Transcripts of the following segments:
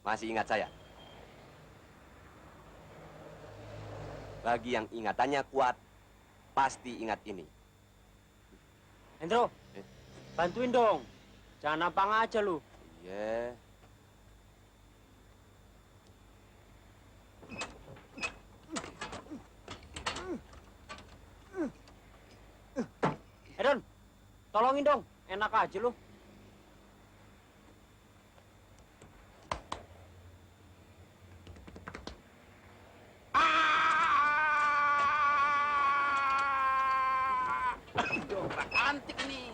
Masih ingat saya? Bagi yang ingatannya kuat, pasti ingat ini. Hendro, Eh? bantuin dong. Jangan nampang aja lu. Iya. Don, tolongin dong. Enak aja lu. Antik nih.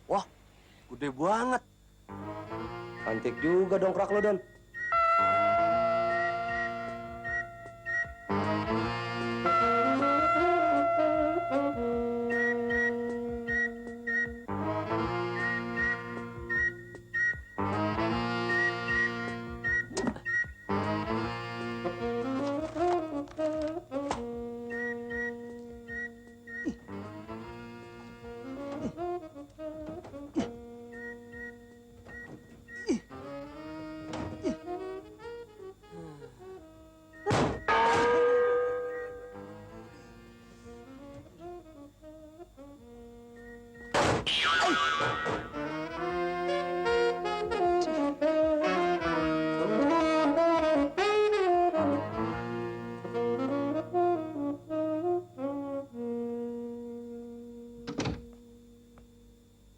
Wah, gede banget. Cantik juga dongkrak lo, Don.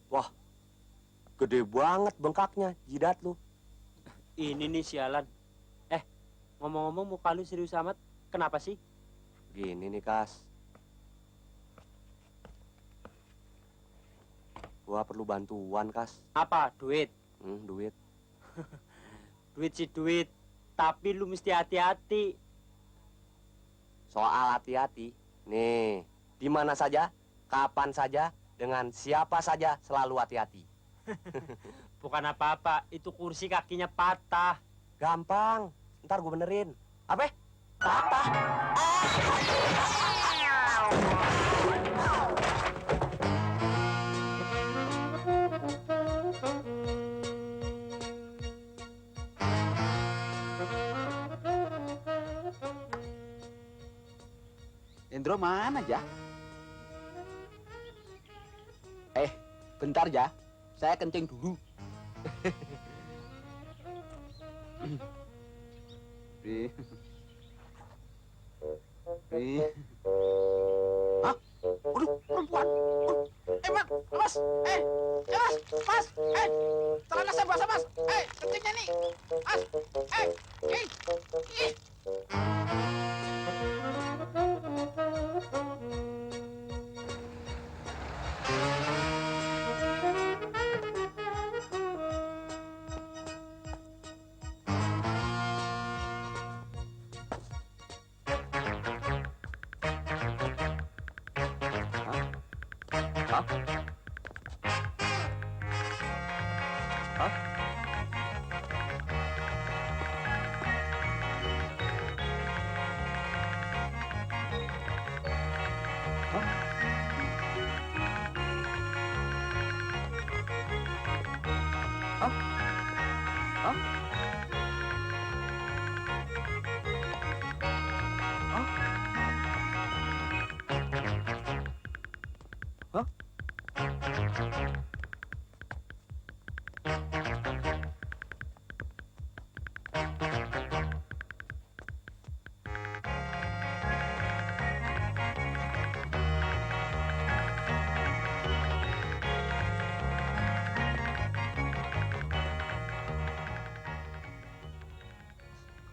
Wah, gede banget bengkaknya, jidat lu. Ini nih sialan. Ngomong-ngomong muka lu serius amat. Kenapa sih? Gini nih, Kas. Gua perlu bantuan, Kas. Apa? Duit? Duit. Duit sih duit. Tapi lu mesti hati-hati. Soal hati-hati, nih, di mana saja, kapan saja, dengan siapa saja selalu hati-hati. Bukan apa-apa. Itu kursi kakinya patah. Gampang, ntar gue benerin. Apa? Patah. Endro mana, Ja? Bentar, Ja. Saya kencing dulu. Ih. Hah? Waduh, perempuan. Mas. Mas. Celana saya basah, Mas. Kencingnya nih. Mas. Ih.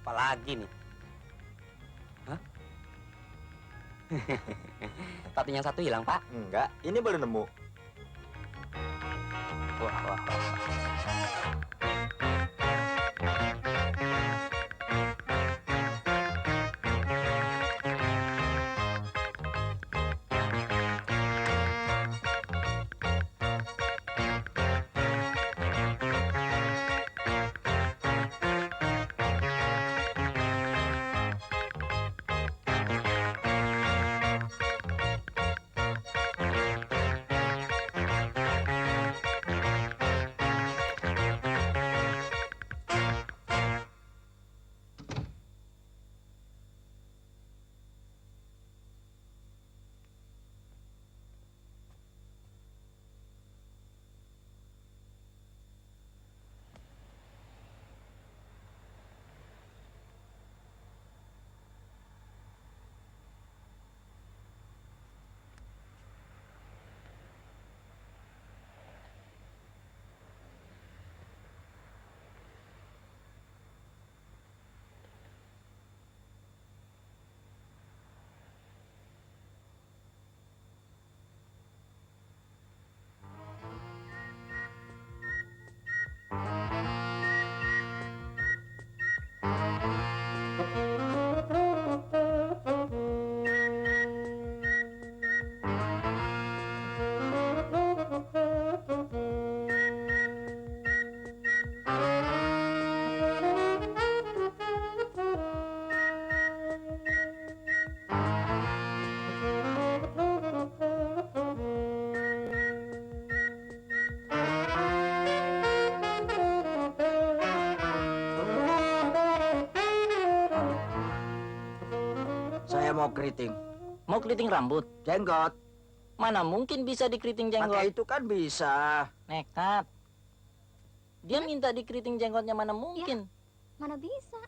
Apalagi nih? Hah? Topinya satu hilang, Pak. Enggak, ini baru nemu. Wah. mau keriting. Mau keriting rambut? Jenggot. Mana mungkin bisa dikeriting Pakai jenggot? itu kan bisa. Nekat. Dia minta dikeriting jenggotnya, mana mungkin? Mana bisa?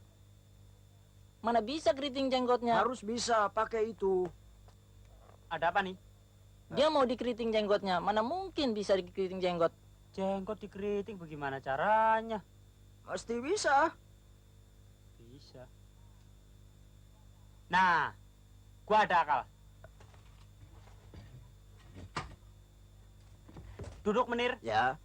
Mana bisa keriting jenggotnya? Harus bisa pakai itu. Ada apa nih? Dia mau dikeriting jenggotnya, mana mungkin bisa dikeriting jenggot? Jenggot dikeriting bagaimana caranya? Mesti bisa. Bisa. Nah, gua ada akal. Duduk menir. Ya.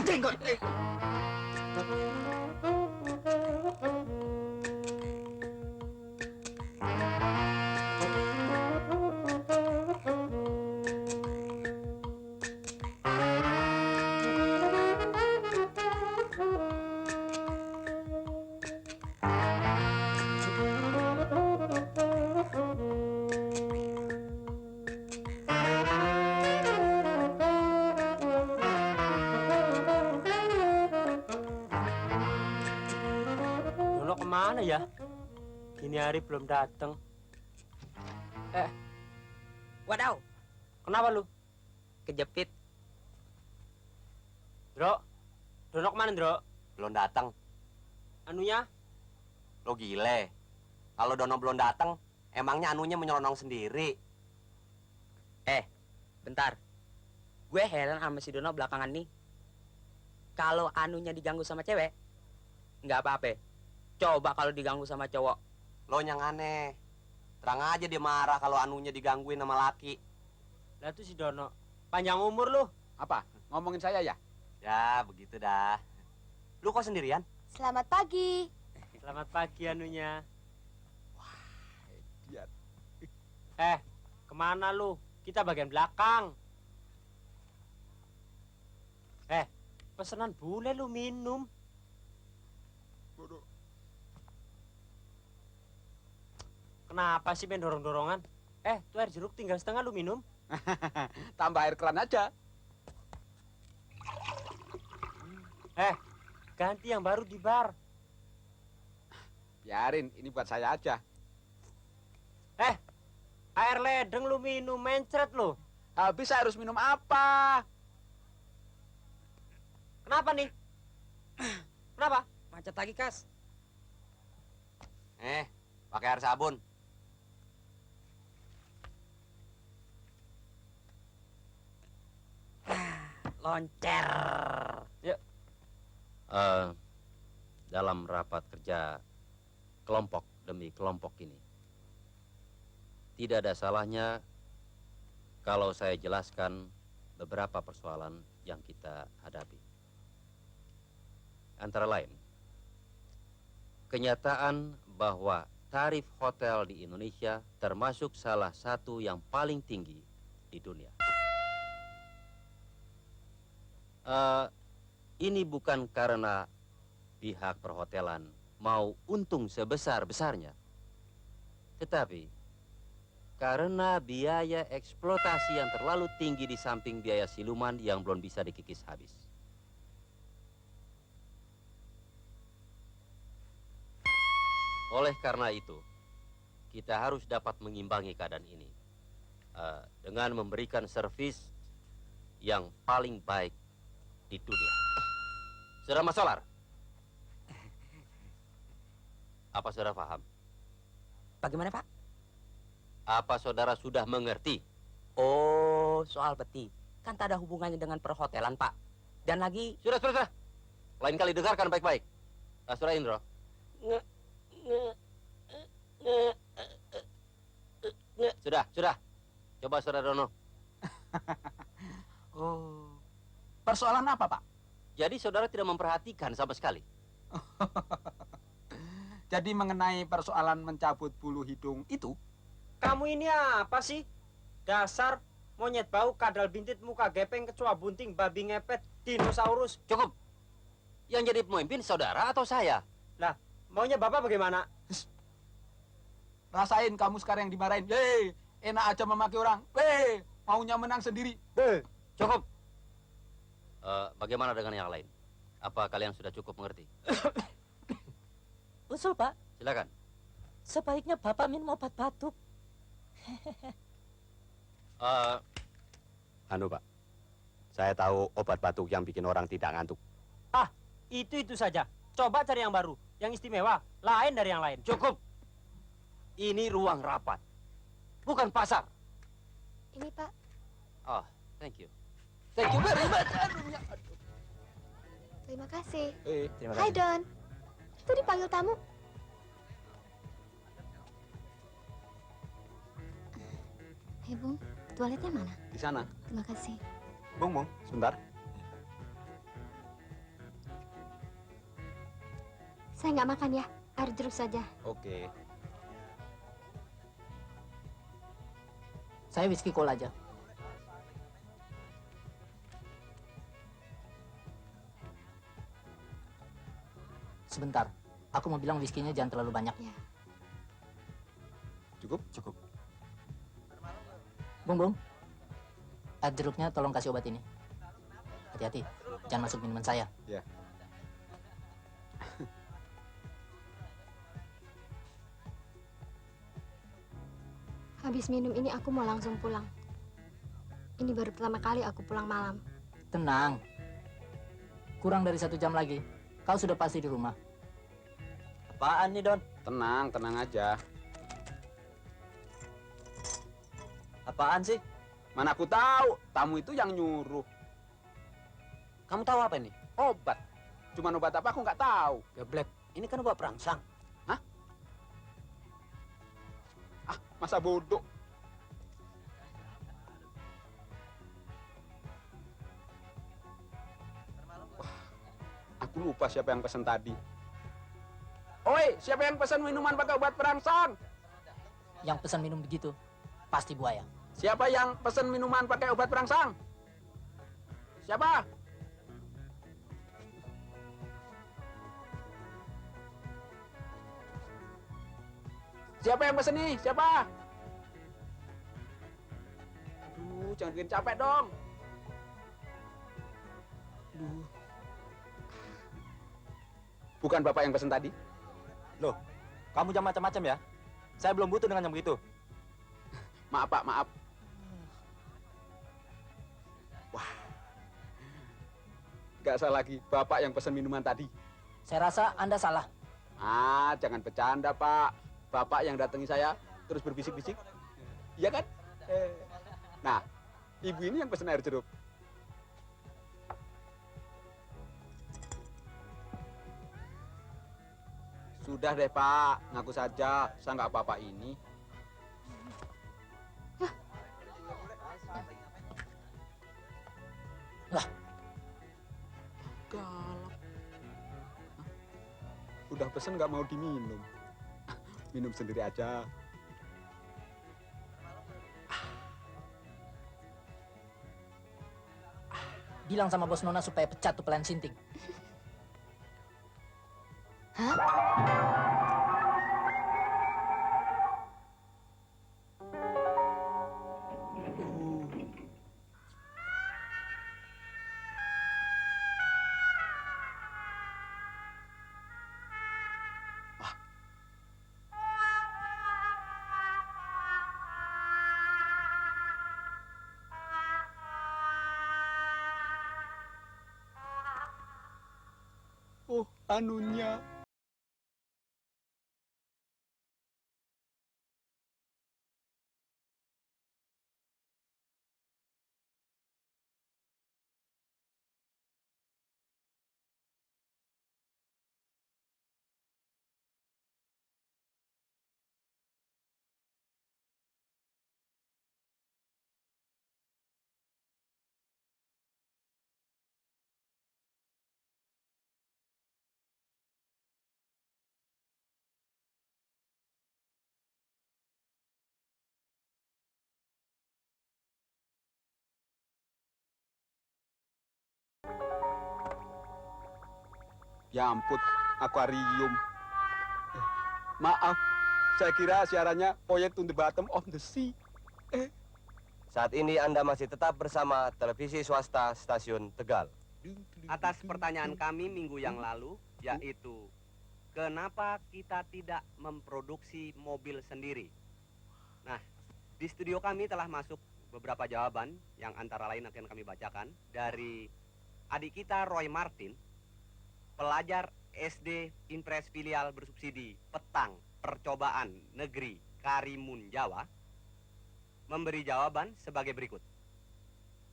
Jenggot. Dono kemana ya? Gini hari belum datang. Wadaw, Kenapa lu? kejepit. Dro? Dono kemana, Dro? Belum datang. Anunya? Lo gile. Kalau Dono belum datang, emangnya anunya menyelonong sendiri. Bentar. Gue heran sama si Dono belakangan nih. Kalau anunya diganggu sama cewek, nggak apa-apa. Coba kalau diganggu sama cowok. Lo yang aneh. Terang aja dia marah kalau anunya digangguin sama laki. Lah tuh si Dono. Panjang umur lu. Apa? Ngomongin saya ya? Ya, begitu dah. Lu kok sendirian? Selamat pagi. Selamat pagi anunya. Idiot. Kemana lu? Kita bagian belakang. Pesanan bule lu minum. Kenapa sih main dorong-dorongan? Tuh air jeruk tinggal setengah lu minum. Tambah air keran aja. Ganti yang baru di bar. Biarin, ini buat saya aja. Air ledeng lu minum, mencret lu. Habis saya harus minum apa? Kenapa nih? Kenapa? Macet lagi, Kas. Pakai air sabun. Loncer. Dalam rapat kerja kelompok demi kelompok ini, tidak ada salahnya kalau saya jelaskan beberapa persoalan yang kita hadapi. Antara lain, kenyataan bahwa tarif hotel di Indonesia termasuk salah satu yang paling tinggi di dunia. Ini bukan karena pihak perhotelan mau untung sebesar-besarnya, tetapi karena biaya eksploitasi yang terlalu tinggi di samping biaya siluman yang belum bisa dikikis habis. Oleh karena itu, kita harus dapat mengimbangi keadaan ini dengan memberikan servis yang paling baik di dunia. Saudara Mas Solar, apa saudara paham? Bagaimana, Pak? Apa saudara sudah mengerti? Oh, soal peti. Kan tak ada hubungannya dengan perhotelan, Pak. Dan lagi... Sudah. Lain kali dengarkan baik-baik. Saudara Indro. Sudah. Coba saudara Dono. Oh. Persoalan apa, Pak? Jadi saudara tidak memperhatikan sama sekali. Jadi mengenai persoalan mencabut bulu hidung itu, Kamu ini apa sih? Dasar monyet bau, kadal bintit, muka gepeng, kecoa bunting, babi ngepet, dinosaurus. Cukup. Yang jadi pemimpin saudara atau saya? Maunya Bapak bagaimana? Rasain kamu sekarang yang dimarahin. Enak aja memaki orang. Maunya menang sendiri. Cukup. Bagaimana dengan yang lain? Apa kalian sudah cukup mengerti? Usul, Pak. Silakan. Sebaiknya Bapak minum obat batuk. Anu, Pak. Saya tahu obat batuk yang bikin orang tidak ngantuk. Itu saja. Coba cari yang baru, yang istimewa, lain dari yang lain. Cukup. Ini ruang rapat, bukan pasar. Ini Pak. Oh, thank you. Thank you very much. Terima kasih. Terima Hai Don. Itu dipanggil tamu. Hei Bung, toiletnya mana? Di sana. Terima kasih. Bung, sebentar. Saya nggak makan ya, air jeruk saja. Oke. Saya whisky cola aja. Sebentar, aku mau bilang whisky-nya jangan terlalu banyak. Ya. Cukup. Bung, air jeruknya tolong kasih obat ini. Hati-hati, jangan masuk minuman saya. Ya. Habis minum ini aku mau langsung pulang. Ini baru pertama kali aku pulang malam. Tenang. Kurang dari 1 jam lagi, kau sudah pasti di rumah. Apaan nih, Don? Tenang aja. Apaan sih? Mana aku tahu, tamu itu yang nyuruh. Kamu tahu apa ini? Obat. Cuman obat apa aku nggak tahu. Geblek. Ini kan obat perangsang. Masa bodoh. Wah, aku lupa siapa yang pesan tadi. Oi, siapa yang pesan minuman pakai obat perangsang? Yang pesan minum begitu, pasti buaya. Siapa yang pesan minuman pakai obat perangsang? Siapa? Siapa yang pesen nih? Siapa? Aduh, jangan bikin capek dong. Aduh. Bukan Bapak yang pesen tadi? Loh, kamu jangan macam-macam ya. Saya belum butuh dengan yang begitu. Maaf Pak, maaf. Wah. Gak salah lagi, Bapak yang pesen minuman tadi. Saya rasa Anda salah. Jangan bercanda Pak. Bapak yang datangi saya terus berbisik-bisik. Iya kan? Nah, ibu ini yang pesen air jeruk. Sudah deh Pak, ngaku saja. Saya nggak apa-apa ini. Lah. Galak. Udah pesen nggak mau diminum. Minum sendiri aja. Bilang sama bos Nona supaya pecat tuh pelayan sinting. Oh, anunya. Ya ampun, akuarium. Maaf, saya kira siarannya Poet to the Bottom of the Sea. Saat ini Anda masih tetap bersama televisi swasta stasiun Tegal. Atas pertanyaan kami minggu yang lalu, yaitu kenapa kita tidak memproduksi mobil sendiri? Nah, di studio kami telah masuk beberapa jawaban yang antara lain akan kami bacakan dari adik kita Roy Martin, pelajar SD Impres Filial bersubsidi Petang Percobaan Negeri Karimun Jawa, memberi jawaban sebagai berikut.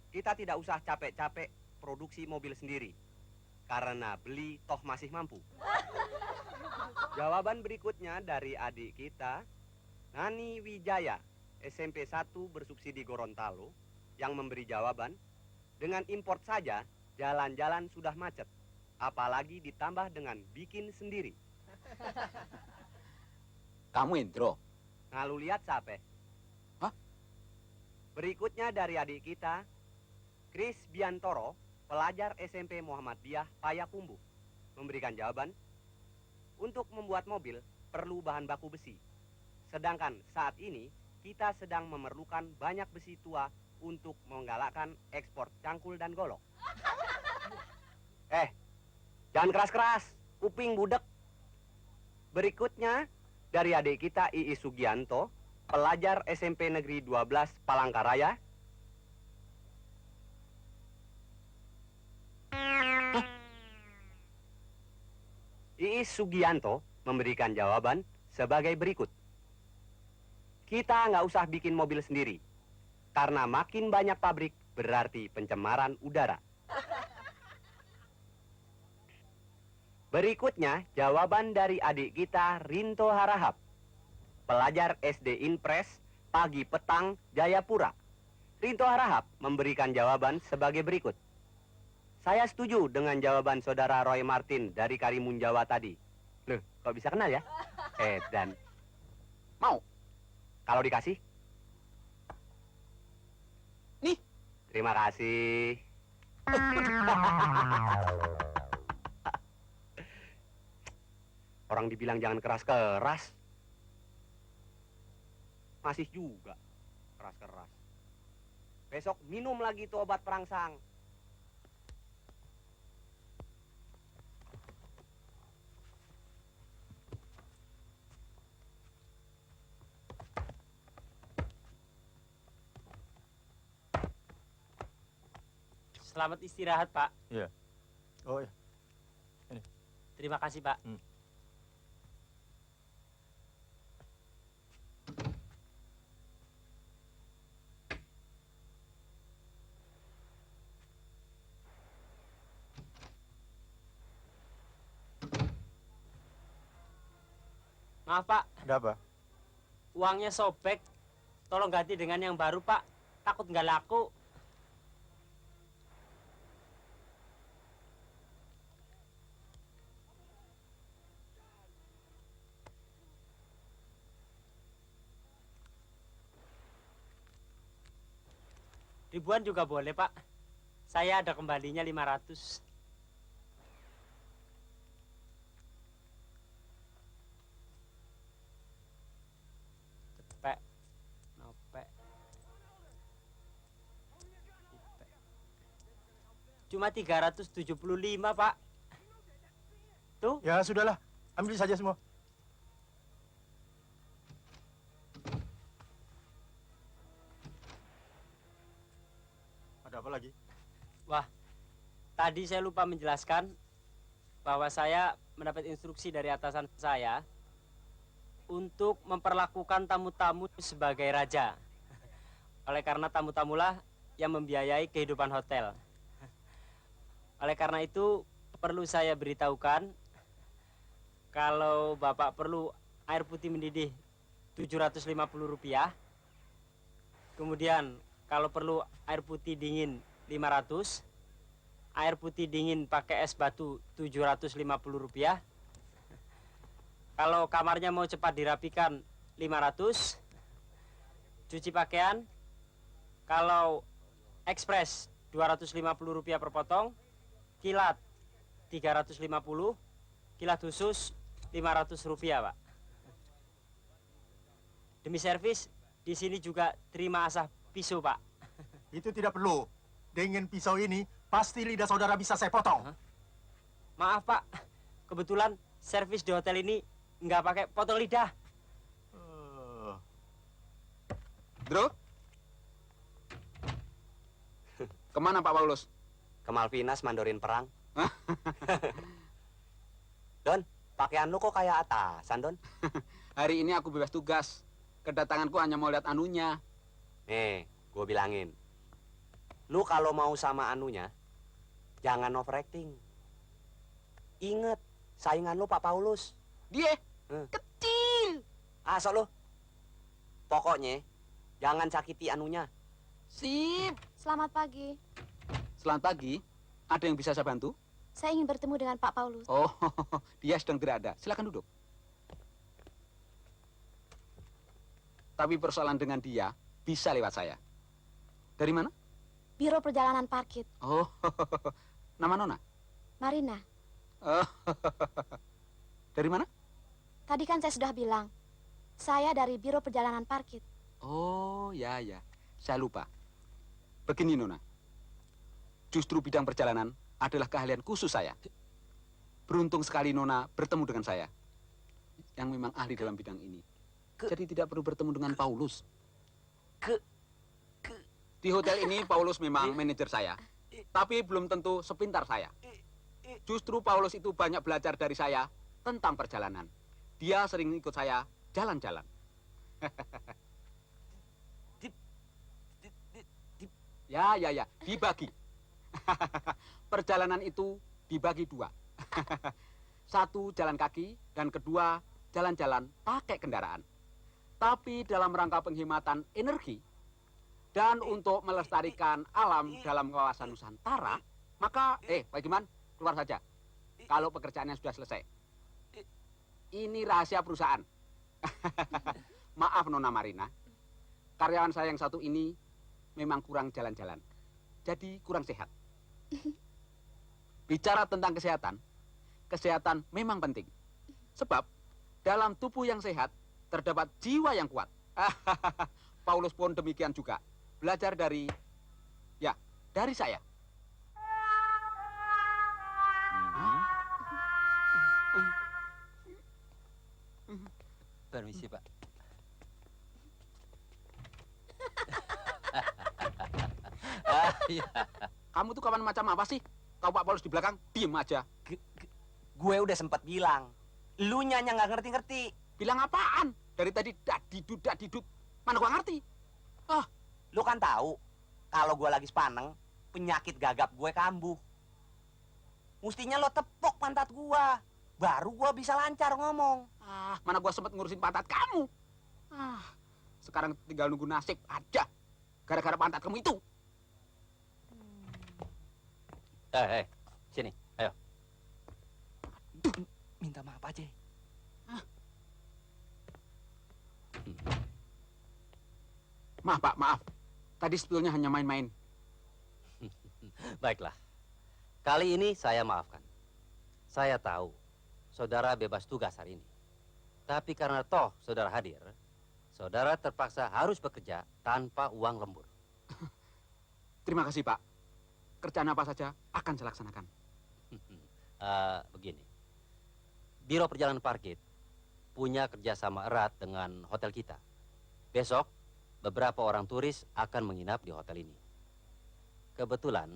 Kita tidak usah capek-capek produksi mobil sendiri, karena beli toh masih mampu. Jawaban berikutnya dari adik kita, Nani Wijaya, SMP 1 bersubsidi Gorontalo, yang memberi jawaban, dengan import saja jalan-jalan sudah macet, apalagi ditambah dengan bikin sendiri. Kamu Indro? Nah, lu lihat siapa? Hah? Berikutnya dari adik kita, Kris Biantoro, pelajar SMP Muhammadiyah Payakumbuh, memberikan jawaban, untuk membuat mobil perlu bahan baku besi. Sedangkan saat ini kita sedang memerlukan banyak besi tua untuk menggalakkan ekspor cangkul dan golok. Jangan keras-keras, kuping budek. Berikutnya dari adik kita Iis Sugianto, pelajar SMP Negeri 12 Palangkaraya. Iis Sugianto memberikan jawaban sebagai berikut. Kita nggak usah bikin mobil sendiri, karena makin banyak pabrik berarti pencemaran udara. Berikutnya jawaban dari adik kita Rinto Harahap, pelajar SD Impres Pagi Petang Jayapura. Rinto Harahap memberikan jawaban sebagai berikut. Saya setuju dengan jawaban saudara Roy Martin dari Karimun Jawa tadi. Loh, kok bisa kenal ya? Dan Mau? kalau dikasih? Nih. Terima kasih. Orang dibilang jangan keras-keras, masih juga keras-keras. Besok minum lagi tuh obat perangsang. Selamat istirahat, Pak. Iya. Oh iya. Terima kasih, Pak. Maaf, Pak. Ada apa? Uangnya sobek. Tolong ganti dengan yang baru, Pak. Takut nggak laku. Ribuan juga boleh, Pak. Saya ada kembalinya 500. Cepet. Nopek. Cuma 375, Pak. Tuh. Ya sudahlah, ambil saja semua. Ada apa lagi? Wah, tadi saya lupa menjelaskan bahwa saya mendapat instruksi dari atasan saya untuk memperlakukan tamu-tamu sebagai raja. Oleh karena tamu-tamulah yang membiayai kehidupan hotel. Oleh karena itu, perlu saya beritahukan kalau Bapak perlu air putih mendidih Rp750. Kemudian kalau perlu air putih dingin 500, air putih dingin pakai es batu Rp750. Kalau kamarnya mau cepat dirapikan 500, cuci pakaian, kalau ekspres Rp250 per potong, kilat 350, kilat khusus Rp500, Pak. Demi servis, di sini juga terima asah pisau, Pak. Itu tidak perlu. Dengan pisau ini, pasti lidah saudara bisa saya potong. Maaf, Pak. Kebetulan servis di hotel ini nggak pakai potong lidah. Bro? Kemana Pak Paulus? Ke Malvinas mandorin perang. Don, pakaian lu kok kayak atasan, Don? Hari ini aku bebas tugas. Kedatanganku hanya mau lihat anunya. Nih, gue bilangin. Lu kalau mau sama anunya, jangan overacting. Ingat, saingan lu Pak Paulus. Dia Kecil. Asal lu. Pokoknya, jangan sakiti anunya. sip. Selamat pagi. Selamat pagi. Ada yang bisa saya bantu? Saya ingin bertemu dengan Pak Paulus. Oh, dia sedang tidak ada. Silakan duduk. Tapi persoalan dengan dia bisa lewat saya. Dari mana? Biro Perjalanan Parkit. Oh, nama Nona? Marina, Oh, dari mana? tadi kan saya sudah bilang. Saya dari Biro Perjalanan Parkit. Oh, ya, ya. Saya lupa. Begini, Nona. Justru bidang perjalanan adalah keahlian khusus saya. Beruntung sekali Nona bertemu dengan saya. Yang memang ahli dalam bidang ini. Jadi tidak perlu bertemu dengan Paulus. Di hotel ini Paulus memang manajer saya. Tapi belum tentu sepintar saya. Justru Paulus itu banyak belajar dari saya tentang perjalanan. Dia sering ikut saya jalan-jalan. Ya, ya, ya, dibagi. Perjalanan itu dibagi dua. Satu jalan kaki dan kedua jalan-jalan pakai kendaraan. Tapi dalam rangka penghematan energi dan untuk melestarikan alam dalam kawasan Nusantara, maka, Pak Giman, keluar saja. Kalau pekerjaannya sudah selesai. Ini rahasia perusahaan. Maaf Nona Marina, karyawan saya yang satu ini memang kurang jalan-jalan. Jadi kurang sehat. Bicara tentang kesehatan, kesehatan memang penting. Sebab dalam tubuh yang sehat terdapat jiwa yang kuat. Paulus pun demikian juga. Belajar dari saya. Permisi, Pak. Kamu tuh kawan macam apa sih? Kau Pak Paulus di belakang, diem aja. Gue udah sempat bilang. Lu nyanya nggak ngerti-ngerti. Bilang apaan? Dari tadi dak didut. Mana gua ngerti? Lu kan tahu kalau gue lagi sepaneng, penyakit gagap gue kambuh. Mustinya lo tepok pantat gua, baru gua bisa lancar ngomong. Mana gua sempet ngurusin pantat kamu. Sekarang tinggal nunggu nasib aja. Gara-gara pantat kamu itu. Sini, ayo. Minta maaf aja. Maaf Pak, maaf. Tadi sebetulnya hanya main-main. Baiklah. Kali ini saya maafkan. Saya tahu saudara bebas tugas hari ini. Tapi karena toh saudara hadir, saudara terpaksa harus bekerja tanpa uang lembur. Terima kasih Pak. Kerjaan apa saja akan saya laksanakan. Begini. Biro Perjalanan Parkit punya kerjasama erat dengan hotel kita. Besok, beberapa orang turis akan menginap di hotel ini. Kebetulan,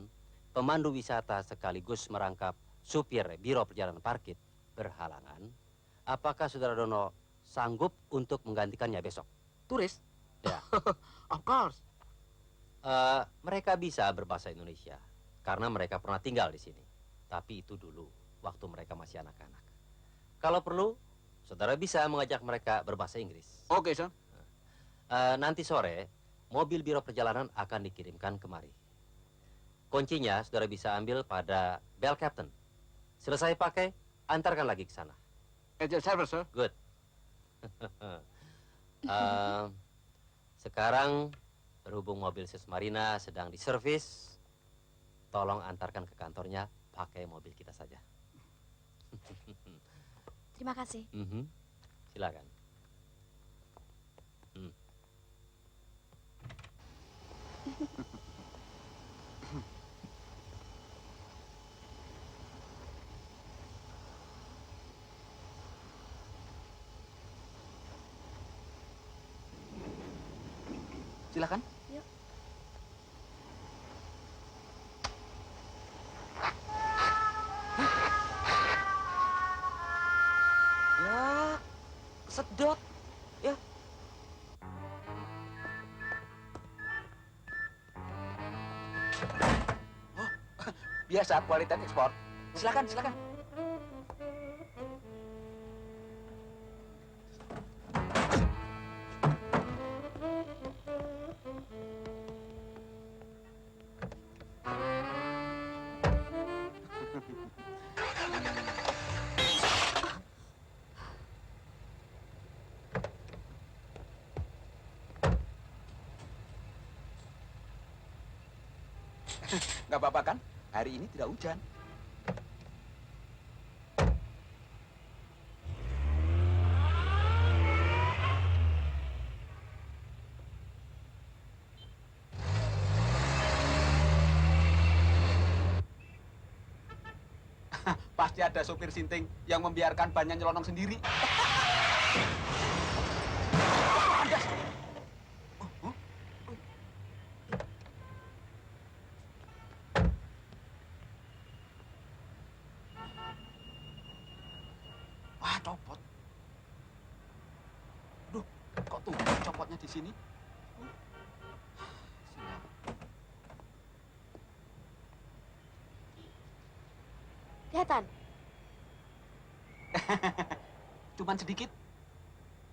pemandu wisata sekaligus merangkap supir Biro Perjalanan Parkit berhalangan. Apakah Saudara Dono sanggup untuk menggantikannya besok? Turis? Ya. Of course. Mereka bisa berbahasa Indonesia karena mereka pernah tinggal di sini. Tapi itu dulu, waktu mereka masih anak-anak. Kalau perlu, saudara bisa mengajak mereka berbahasa Inggris. Oke, Son. Nanti sore, mobil biro perjalanan akan dikirimkan kemari. Kuncinya saudara bisa ambil pada bell captain. Selesai pakai, antarkan lagi ke sana. Agent service, sir. Good. Sekarang, berhubung mobil Sis Marina sedang diservis, tolong antarkan ke kantornya pakai mobil kita saja. Terima kasih. Silakan. Silakan. Yuk. Ya, sedot. Ya. Biasa kualitas ekspor. Silakan, silakan. Nggak apa-apa kan? Hari ini tidak hujan. Pasti ada sopir sinting yang membiarkan bannya nyelonong sendiri. Wah, copot. Duh, kok tuh copotnya di sini? Sial. Kelihatan. Cuman sedikit.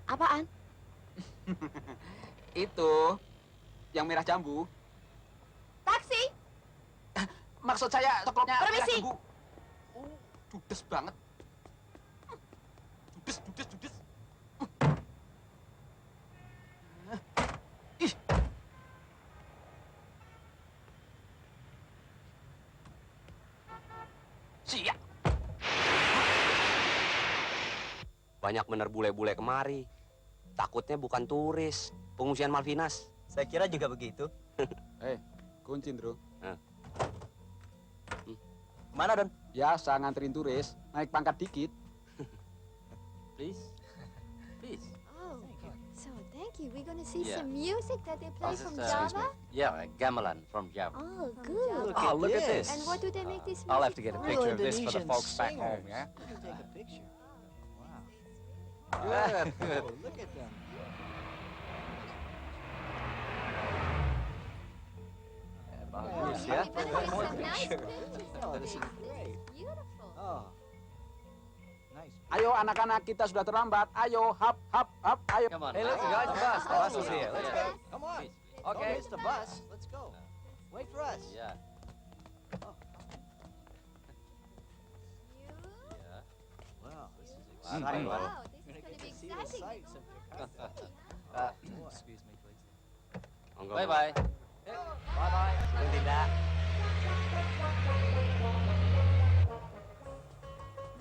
Apaan? Itu yang merah jambu. Taksi. Maksud saya toklopnya merah Permisi. jambu. Judes banget. Judes. Ih. Siap. Banyak bener bule-bule kemari. Takutnya bukan turis, pengungsian Malvinas. Saya kira juga begitu. Kunci, Bro. Mana, Don? Biasa nganterin turis, naik pangkat dikit. Please. Please. Oh, so thank you. We're gonna see Yeah. some music that they play This from is, Java. Yeah, gamelan from Java. Oh, good. Oh, look at this. And what do they make this music I'll have to get a for? picture of this for the folks back home, yeah? Take a picture. Wow. Good, good. Oh, look at them. Bagus Yeah, ya. you better get some nice Picture. pictures Oh, of this this. is great. It's beautiful. Oh. Nice. Ayo anak-anak, kita sudah terlambat. Ayo, hap, ayo. Come on. Hey, look, guys, the bus. The bus is here. Let's go. Come on. Okay. Don't miss the bus. Let's go. Wait for us. Yeah. You? Yeah. Wow, this is Wow. exciting. Wow, We're this is gonna gonna get be to see the exciting. sights of Jakarta. Excuse me, please. Monggo, Bye monggo. bye. Bye-bye. Assalamualaikum, Dinda.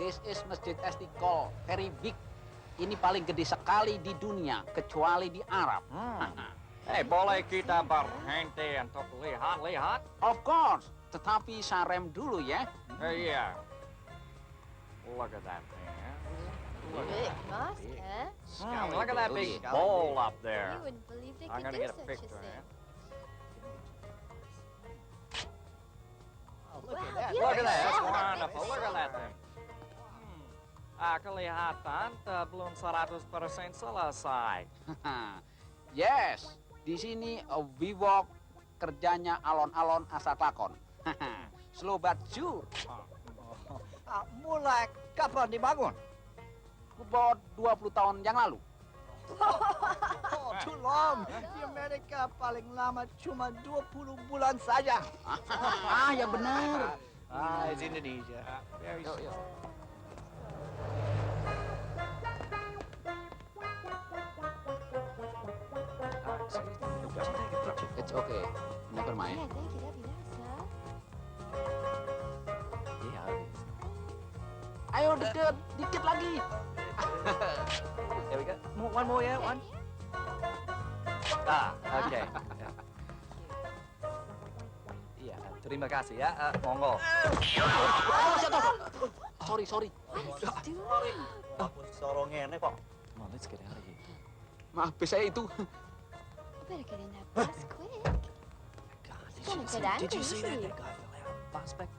This is Masjid Istiqlal, very big. Ini paling gede sekali di dunia, kecuali di Arab. Boleh kita berhenti untuk lihat-lihat? Of course, tetapi saya rem dulu ya. Iya. Look at that thing, huh? Big mosque, huh? Look at that big Boogie. bowl up there. You wouldn't believe they I'm could gonna do get a such a picture, thing. Oh, look Wow, at that. beautiful. Look at that. That's Yeah. wonderful. Look at that thing. Kelihatan belum 100% selesai. Yes, di sini we walk kerjanya alon-alon asa lakon. Slow but sure. Mulai kapan dibangun? About 20 tahun yang lalu. Oh, too long. Di Amerika paling lama cuma 20 bulan saja. Ya benar. It's Indonesia. Very Yuk, yuk. It's okay. Never mind. Yeah, thank you. That'd be nice, huh? Ayo deket, dikit lagi. There we go. One more, yeah, one. Ah, okay. Terima kasih ya. Monggo. Sorry. Sorong ngene kok. Come on, let's get out of here. Maaf, bis saya itu. Better get in that bus quick. God, Gonna get angry, did you see that? isn't he? That guy fell out. Prospect.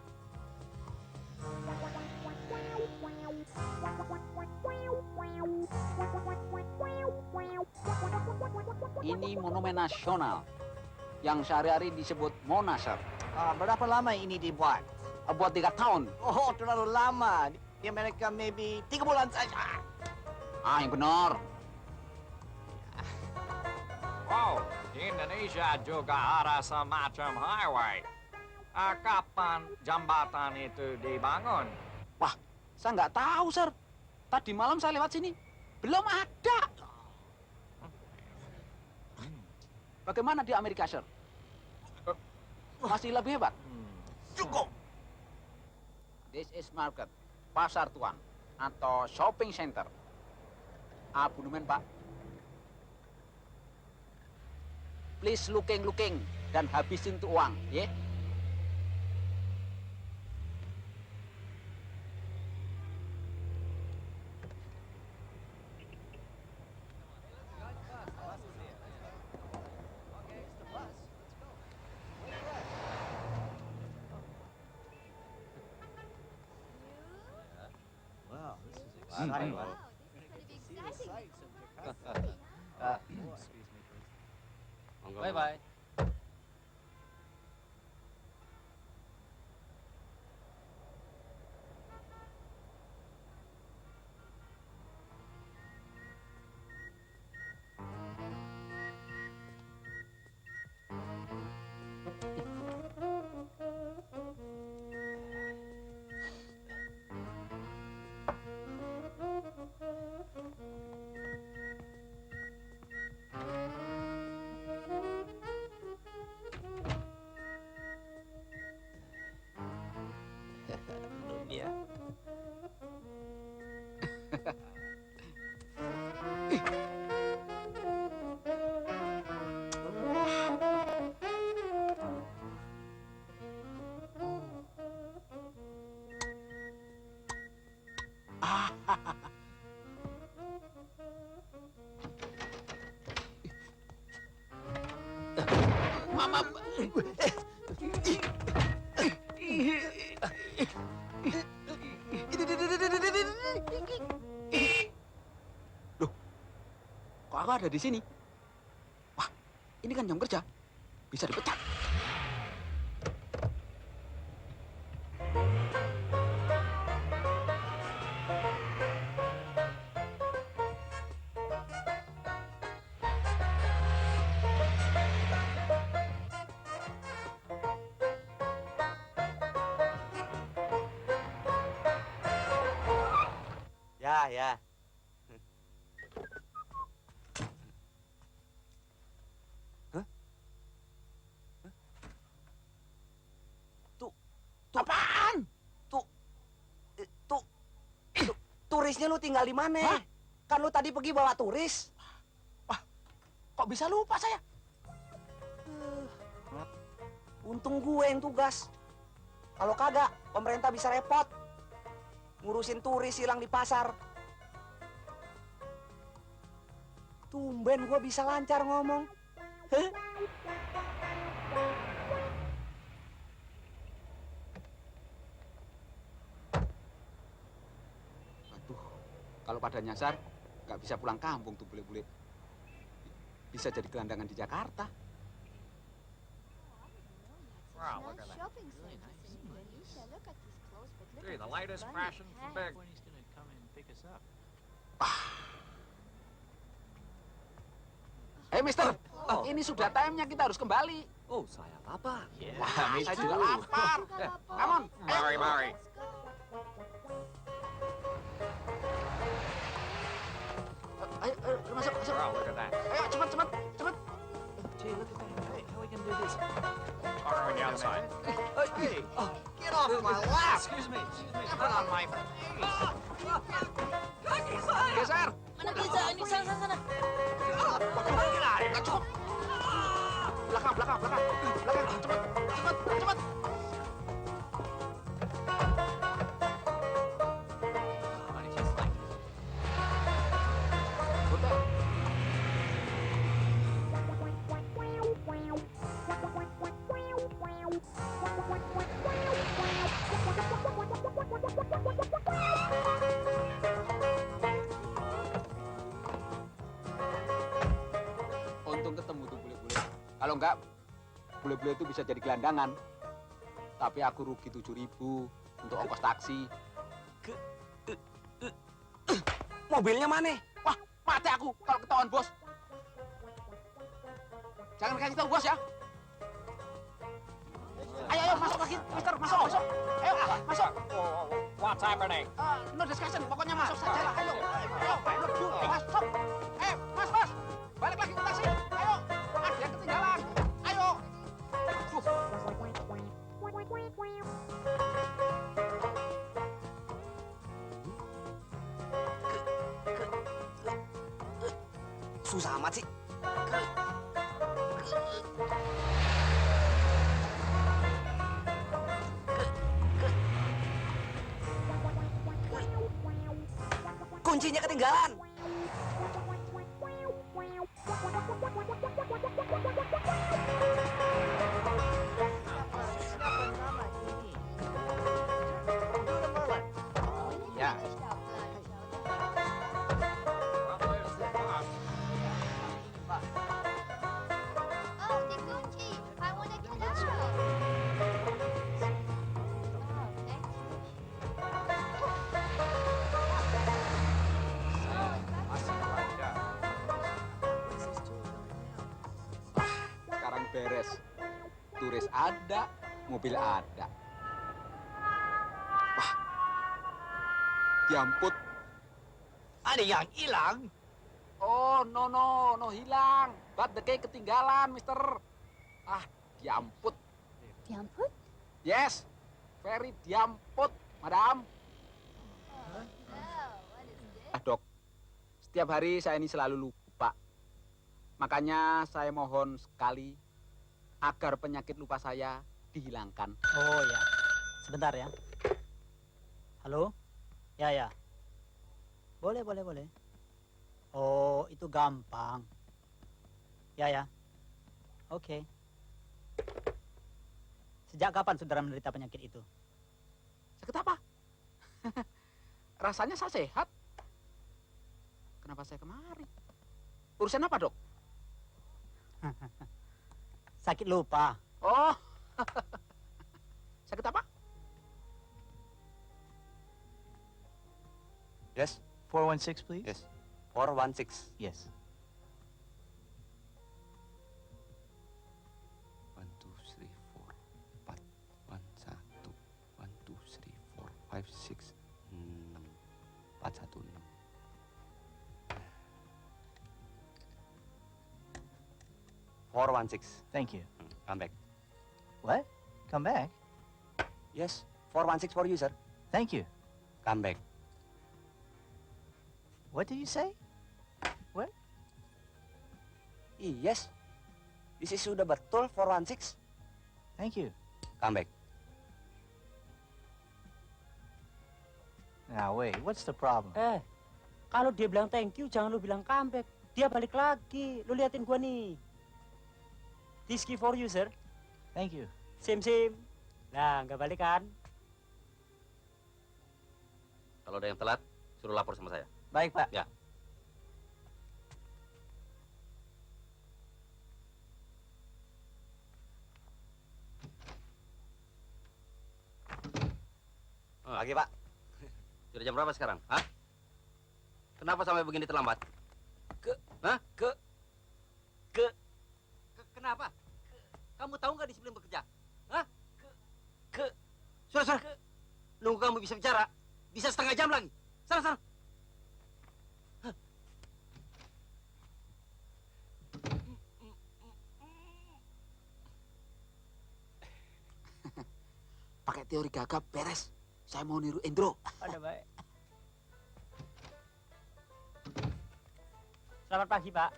Ini monumen nasional yang sehari-hari disebut Monasar. Berapa lama ini dibuat? Buat 3 tahun. Oh, terlalu lama. Di Amerika maybe 3 bulan saja. Yang benar. Wow, di Indonesia juga ada semacam highway. Kapan jembatan itu dibangun? Wah, saya nggak tahu, Sir. Tadi malam saya lewat sini. Belum ada. Bagaimana di Amerika, Sir? Masih lebih hebat? Cukup. This is market, pasar tuan, atau shopping center. Abonemen, Pak. Please looking, dan habisin tuh uang, ya. Wow, this is gonna be exciting. Bye-bye. Ya. Mama. Loh, kok aku ada di sini? Wah, ini kan jam kerja. Bisa dipecat. Ya. Hah? Tuh. Apaan? Turisnya lu tinggal di mana? Hah? Kan lu tadi pergi bawa turis. Kok bisa lupa saya? Untung gue yang tugas. Kalau kagak, pemerintah bisa repot. Ngurusin turis hilang di pasar. Tumben gue bisa lancar ngomong. Aduh, kalau pada nyasar, nggak bisa pulang kampung tuh bule-bule. Bisa jadi gelandangan di Jakarta. Wow, look at that. Shopping centers in Indonesia. Look at these clothes, but look Hey, at the these latest bunny fashion from hats. Big. Mister, ini sudah time-nya kita harus kembali. Oh, saya lapar. Wah, saya juga lapar. Come on, Mari. Ayo, masuk. Wow, look at that. Ayo, cepet. Gee, look at that. Hey, how are we gonna do this? Car on the outside. Hey, Get off my lap! excuse me. Never on my face. Geser. Mana bisa? Ini sana. Belakang, cepet. Kalau enggak, bule-bule itu bisa jadi gelandangan. Tapi aku rugi 7.000 untuk ongkos taksi. Mobilnya mana? Wah, mati aku kalau ketahuan bos. Jangan kasih tahu bos ya. Ayo, masuk lagi, Mister, masuk. Ayo, masuk. What's happening? No discussion, pokoknya masuk saja lah. Ayo, masuk. Mas, balik lagi ke taksi. Ayo, ada yang ketinggalan. Ayo. Susah amat sih. Kuncinya ketinggalan. Ya. Oh, dikunci. I wanna get out. Sekarang beres. Turis ada, mobil ada. Wah. Diamput. Ada yang hilang. Oh, no hilang. But the cake ketinggalan, Mister. Ah, diamput. Diamput? Yes, very diamput, Madam. Dok, setiap hari saya ini selalu lupa. Makanya saya mohon sekali agar penyakit lupa saya dihilangkan. Oh ya, sebentar ya. Halo? Ya. Boleh. Oh, itu gampang. Ya. Oke. Sejak kapan saudara menderita penyakit itu? Sakit apa? Rasanya saya sehat. Kenapa saya kemari? Urusan apa, Dok? Sakit lupa. Oh. Sakit apa? Yes, 416, please. yes. 416. Yes. 1, 2, 3, 4, 4, 1, 1, 2, 3, 4, 5, 6, 416. Thank you. Come back. What? Come back? Yes, 416 for you, sir. Thank you. Come back. What did you say? Yes. This is sudah betul 416. Thank you. Come back. Now wait, what's the problem? Kalau dia bilang thank you, jangan lu bilang comeback. Dia balik lagi. Lu liatin gua nih. This key for you, sir. Thank you. Sim. Nah, nggak balik kan? Kalau ada yang telat, suruh lapor sama saya. Baik, Pak. Ya. Pagi, Pak. Sudah jam berapa sekarang? Hah? Kenapa sampai begini terlambat? Kenapa? Kamu tahu nggak disiplin bekerja? Hah? Sudah. Nunggu kamu bisa bicara, bisa setengah jam lagi. Sana. Pakai teori gagap beres. Saya mau niru Endro. Ada baik. Selamat pagi, Pak.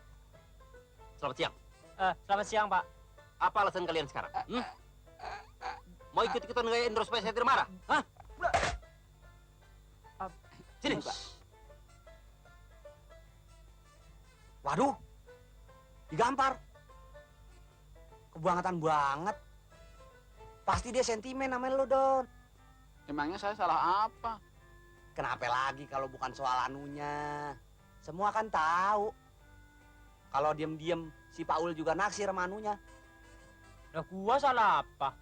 Selamat siang. Selamat siang, Pak. Apa alasan kalian sekarang? Mau ikut-ikutan gaya Indro supaya saya tidak marah? Hah? Sini. Waduh. Digampar. Kebangetan banget. Pasti dia sentimen namanya lu, Don. Emangnya saya salah apa? Kenapa lagi kalau bukan soal anunya? Semua kan tahu. Kalau diem-diem si Paul juga naksir sama anunya. Lah gua salah apa?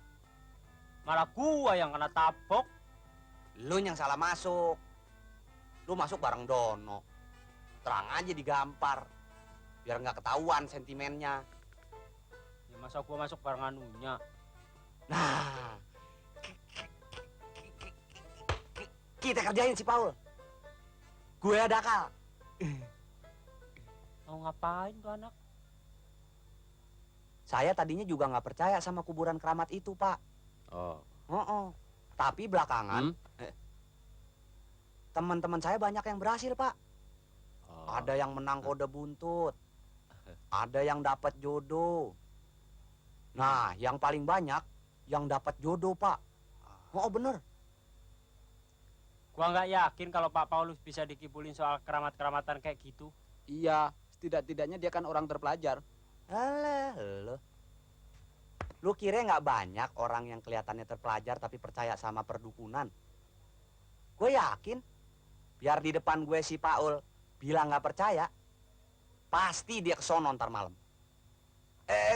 Malah gua yang kena tabok. Lu yang salah masuk. Lu masuk bareng Dono. Terang aja digampar. Biar nggak ketahuan sentimennya. Ya masa gua masuk bareng anunya. Nah, kita kerjain si Paul. Gue ada akal. Mau ngapain tuh anak? Saya tadinya juga nggak percaya sama kuburan keramat itu, Pak. Oh. Tapi belakangan teman-teman saya banyak yang berhasil, Pak. Oh. Ada yang menang kode buntut. Ada yang dapat jodoh. Nah, yang paling banyak yang dapat jodoh, Pak. Oh, bener. Gua nggak yakin kalau Pak Paulus bisa dikibulin soal keramat-keramatan kayak gitu. Iya, setidak-tidaknya dia kan orang terpelajar. Alah, lo. Lu kira nggak banyak orang yang kelihatannya terpelajar tapi percaya sama perdukunan? Gue yakin, biar di depan gue si Paul bilang nggak percaya, pasti dia kesono ntar malam.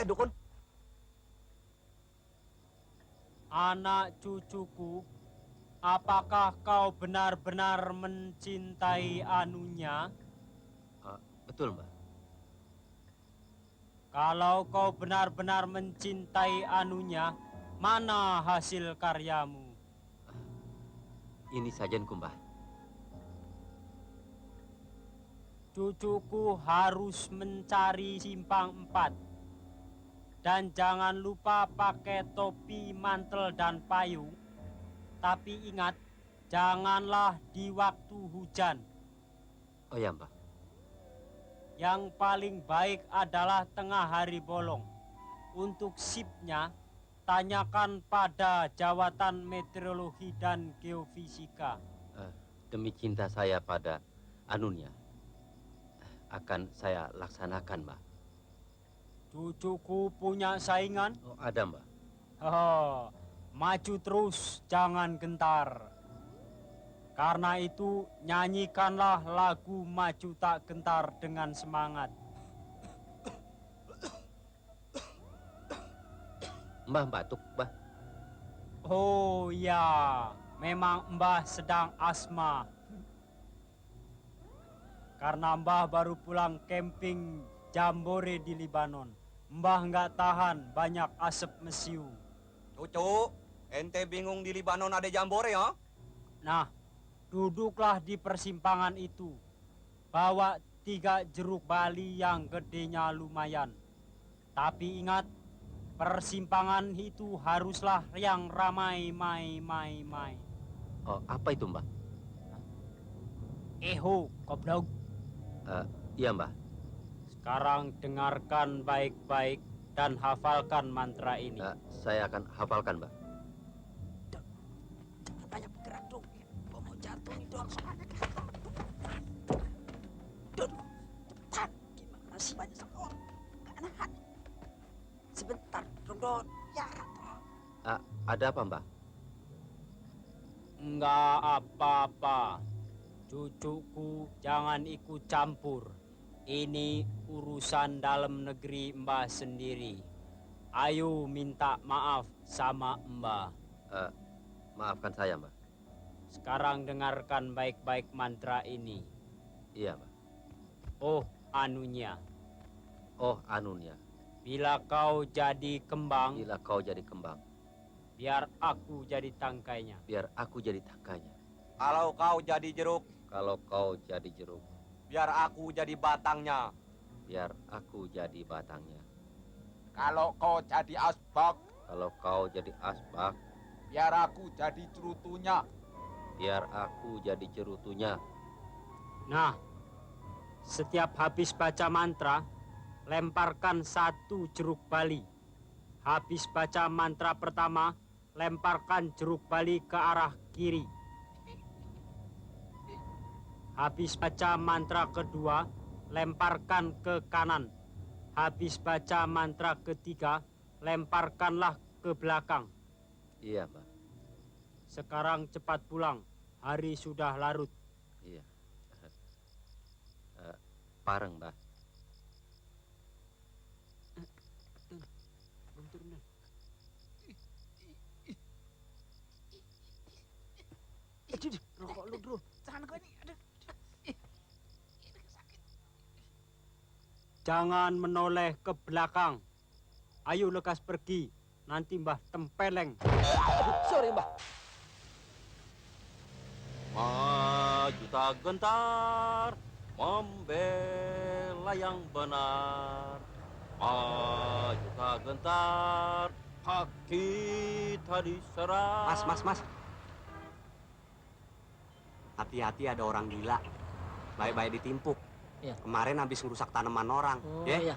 Dukun. Anak cucuku, apakah kau benar-benar mencintai anunya? Betul, Mbah. Kalau kau benar-benar mencintai anunya, mana hasil karyamu? Ini sajenku, Mbah. Cucuku harus mencari simpang 4. Dan jangan lupa pakai topi, mantel, dan payung. Tapi ingat, janganlah di waktu hujan. Oh ya, Mbah. Yang paling baik adalah tengah hari bolong. Untuk sipnya, tanyakan pada jawatan meteorologi dan geofisika. Demi cinta saya pada anunya, akan saya laksanakan, Mbah. Cucuku punya saingan? Oh, ada, Mbah. Oh, maju terus, jangan gentar. Karena itu, nyanyikanlah lagu Maju Tak Gentar dengan semangat. Mbah batuk, Mbah. Oh ya, memang Mbah sedang asma. Karena Mbah baru pulang camping jambore di Libanon. Mbah nggak tahan banyak asap mesiu. Cucu, ente bingung di Libanon ada jambore ya? Nah, duduklah di persimpangan itu. Bawa 3 jeruk bali yang gedenya lumayan. Tapi ingat, persimpangan itu haruslah yang ramai, mai. Oh, apa itu, Mbah? Eho, goblok. Iya, Mbah. Sekarang dengarkan baik-baik dan hafalkan mantra ini. Saya akan hafalkan, Mbah. Jangan banyak bergerak dong. Gua mau jatuh nih, Don. Don, cepetan. Gimana sih banyak sama orang? Gak nahan. Sebentar, Don. Ya, Ada apa, Mbah? Enggak apa-apa. Cucuku jangan ikut campur. Ini urusan dalam negeri Mbah sendiri. Ayo minta maaf sama Mbah. Maafkan saya, Mbah. Sekarang dengarkan baik-baik mantra ini. Iya, Mbah. Oh, anunya. Oh, anunya. Bila kau jadi kembang, Bila kau jadi kembang, biar aku jadi tangkainya. biar aku jadi tangkainya. Kalau kau jadi jeruk, Kalau kau jadi jeruk, biar aku jadi batangnya. biar aku jadi batangnya. Kalau kau jadi asbak, Kalau kau jadi asbak, biar aku jadi cerutunya. biar aku jadi cerutunya. Nah, setiap habis baca mantra, lemparkan 1 jeruk bali. Habis baca mantra pertama, lemparkan jeruk bali ke arah kiri. Habis baca mantra kedua, lemparkan ke kanan. Habis baca mantra ketiga, lemparkanlah ke belakang. Iya, Mbah. Sekarang cepat pulang, hari sudah larut. Iya. Pareng, Mbah. Rokok lu, Bro. Tangan gue ini, aduh. Jangan menoleh ke belakang. Ayo lekas pergi. Nanti Mbah tempeleng. Sorry, Mbah. Maju tak gentar, membela yang benar. Maju tak gentar, hak kita diserang. Mas. Hati-hati ada orang gila. Baik-baik ditimpuk. Iya. Kemarin habis ngerusak tanaman orang. Oh ya? iya.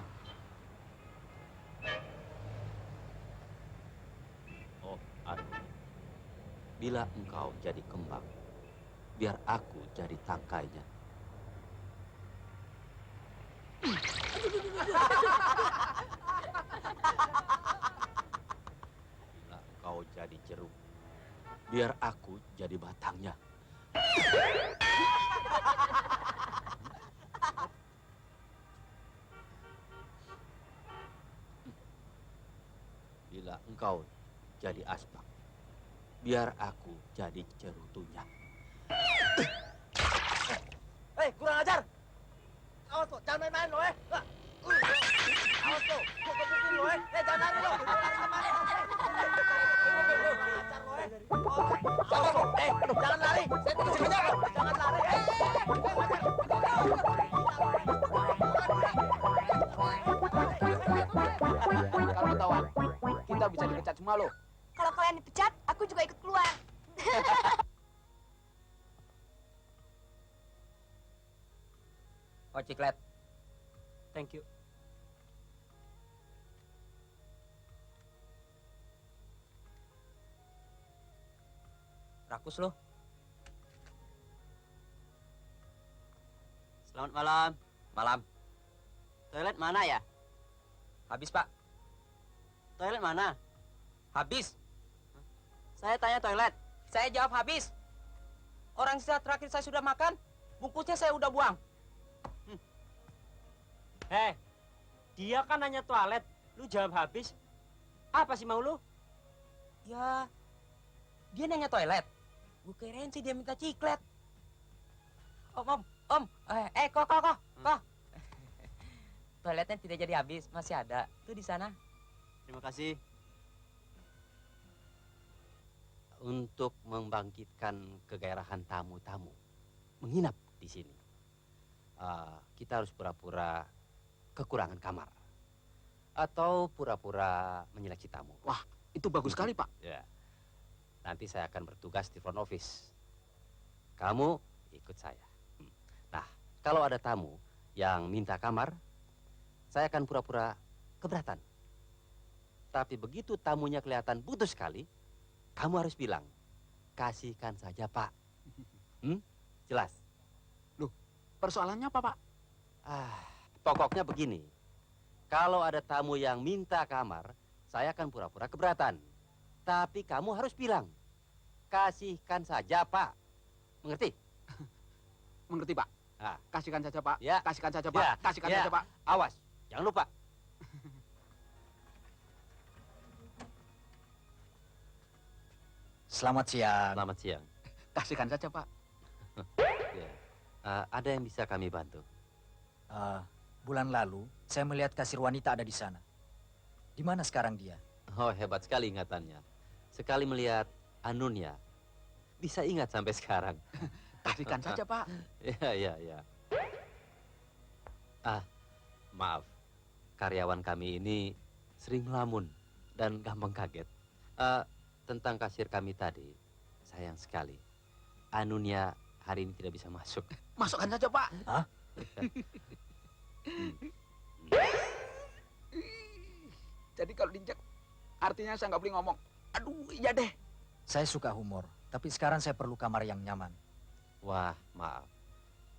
Oh, Anu. Bila engkau jadi kembang, biar aku jadi tangkainya. Bila engkau jadi jeruk, biar aku jadi batangnya. Bila engkau jadi asbak, biar aku jadi cerutunya. Hei, kurang ajar. Awas lo, jangan main-main lo, Awas lo, gua gebukin lo, jangan lari lo. Awas lo, jangan lari. Saya tunggu sekejar lo, jangan lari. Kalau ketahuan, kita bisa dipecat semua loh. Kalau kalian dipecat, aku juga ikut keluar. Oh, Ciklet. Thank you. Rakus lo. Selamat malam. Malam. Toilet mana ya? Habis, Pak. Toilet mana? Habis. Saya tanya toilet. Saya jawab habis. Orang sisa terakhir saya sudah makan, bungkusnya saya udah buang. Dia kan nanya toilet, lu jawab habis. Apa sih mau lu? Ya, dia nanya toilet. Gue kirain sih dia minta ciklet. Om. Kok. Toiletnya tidak jadi habis, masih ada. Tuh di sana. Terima kasih. Untuk membangkitkan kegairahan tamu-tamu menginap di sini, kita harus pura-pura kekurangan kamar atau pura-pura menyeleksi tamu. Wah, itu bagus sekali, Pak. Ya, nanti saya akan bertugas di front office. Kamu ikut saya. Nah, kalau ada tamu yang minta kamar, saya akan pura-pura keberatan. Tapi begitu tamunya kelihatan butuh sekali, kamu harus bilang, kasihkan saja, Pak. Jelas? Loh, persoalannya apa, Pak? Pokoknya begini. Kalau ada tamu yang minta kamar, saya akan pura-pura keberatan. Tapi kamu harus bilang, kasihkan saja, Pak. Mengerti? Mengerti, Pak. Kasihkan saja, Pak. Ya. Kasihkan saja, Pak. Ya. Kasihkan Ya. saja, Pak. Awas, jangan lupa. Selamat siang. Selamat siang. Kasihkan saja, Pak. Ya. Ada yang bisa kami bantu? Bulan lalu, saya melihat kasir wanita ada di sana. Di mana sekarang dia? Oh, hebat sekali ingatannya. Sekali melihat Anunya, bisa ingat sampai sekarang. Kasihkan saja, Pak. Ya. Maaf. Karyawan kami ini sering melamun dan gampang kaget. Tentang kasir kami tadi, sayang sekali. Anunya hari ini tidak bisa masuk. Masukkan saja, Pak. Hah? Jadi kalau diinjak, artinya saya nggak boleh ngomong. Aduh, iya deh. Saya suka humor, tapi sekarang saya perlu kamar yang nyaman. Wah, maaf.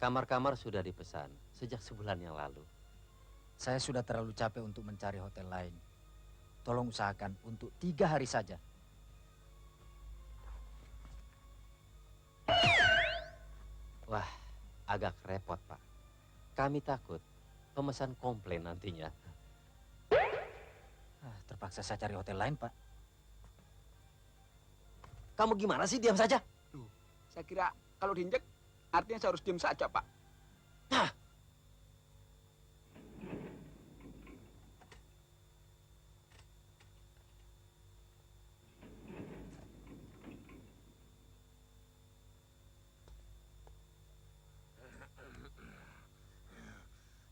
Kamar-kamar sudah dipesan sejak sebulan yang lalu. Saya sudah terlalu capek untuk mencari hotel lain. Tolong usahakan untuk 3 hari saja. Wah, agak repot, Pak. Kami takut pemesan komplain nantinya. Terpaksa saya cari hotel lain, Pak. Kamu gimana sih? Diam saja. Saya Saya kira kalau diinjek artinya saya harus diam saja, Pak.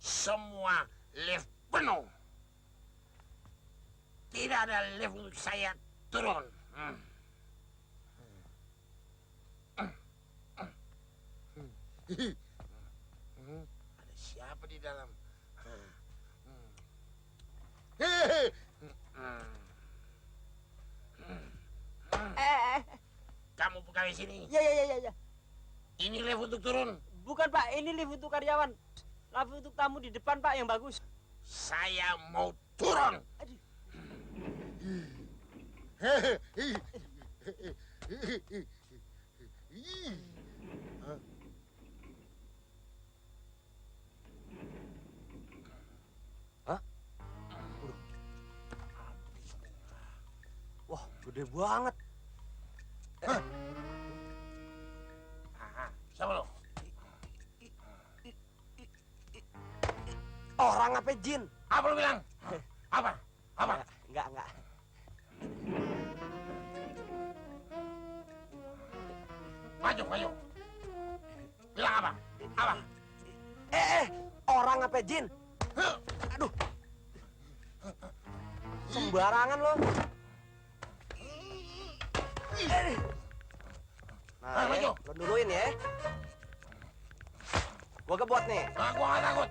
Semua lift penuh. Tidak ada lift untuk saya turun. Ada siapa di dalam? Kamu pegawai sini? Ya. Ini lift untuk turun. Bukan Pak, ini lift untuk karyawan. Lift untuk tamu di depan Pak yang bagus. Saya mau turun. Hah? Wah, gede banget. Siapa lo? Orang apa jin? Apa lo bilang? Apa? Enggak. Maju. Bilang apa? Orang apa jin? Aduh. Sembarangan lo. Nah, maju. lo duluin ya. Gua kebot nih. Gua nggak takut.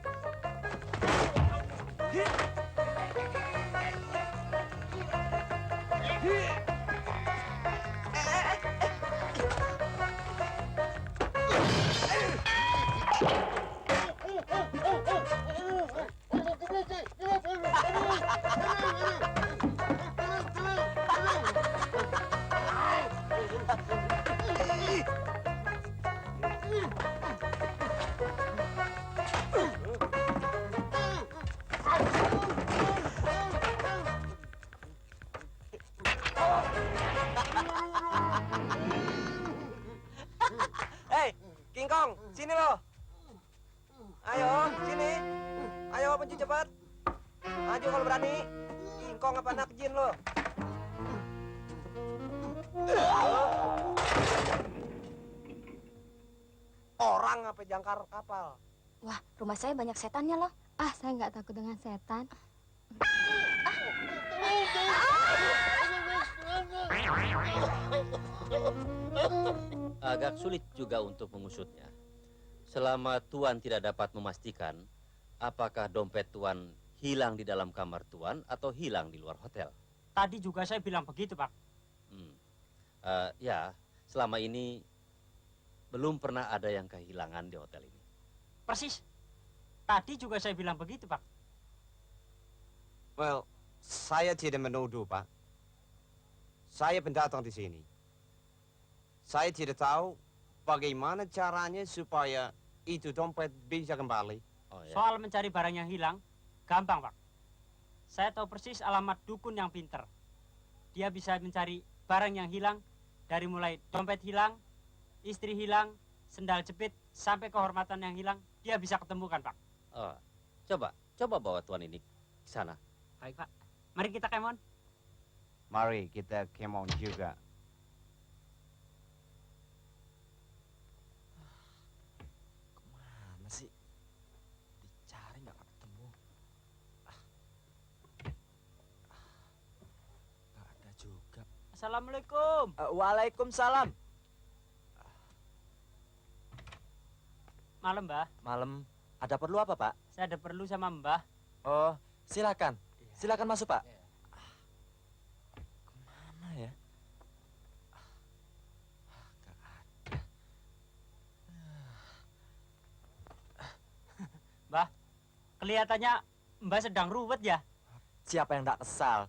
King Kong, sini lo. Ayo, sini. Ayo, pencu cepat. Maju kalau berani. King Kong apa anak jin lo? Orang apa jangkar kapal? Wah, rumah saya banyak setannya loh. Ah, saya nggak takut dengan setan. Agak sulit juga untuk mengusutnya. Selama Tuan tidak dapat memastikan apakah dompet Tuan hilang di dalam kamar Tuan atau hilang di luar hotel. Tadi juga saya bilang begitu, Pak. Ya, selama ini belum pernah ada yang kehilangan di hotel ini. Persis. Tadi juga saya bilang begitu, Pak. Well, saya tidak menuduh, Pak. Saya pendatang di sini. Saya tidak tahu bagaimana caranya supaya itu dompet bisa kembali. Oh, ya. Soal mencari barang yang hilang, gampang, Pak. Saya tahu persis alamat dukun yang pinter. Dia bisa mencari barang yang hilang dari mulai dompet hilang, istri hilang, sendal jepit, sampai kehormatan yang hilang, dia bisa ketemukan, Pak. Oh, coba bawa Tuan ini ke sana. Baik, Pak. Mari kita kemon. Mari kita kemon juga. Kemana sih? Dicari nggak ketemu. Nggak ada juga. Assalamualaikum. Waalaikumsalam. Malam, Mbah. Malam. Ada perlu apa, Pak? Saya ada perlu sama Mbah. Oh, silakan. Silakan masuk, Pak. Kemana ya? Nggak ada. Mbah, kelihatannya Mbah sedang ruwet ya? Siapa yang tak kesal?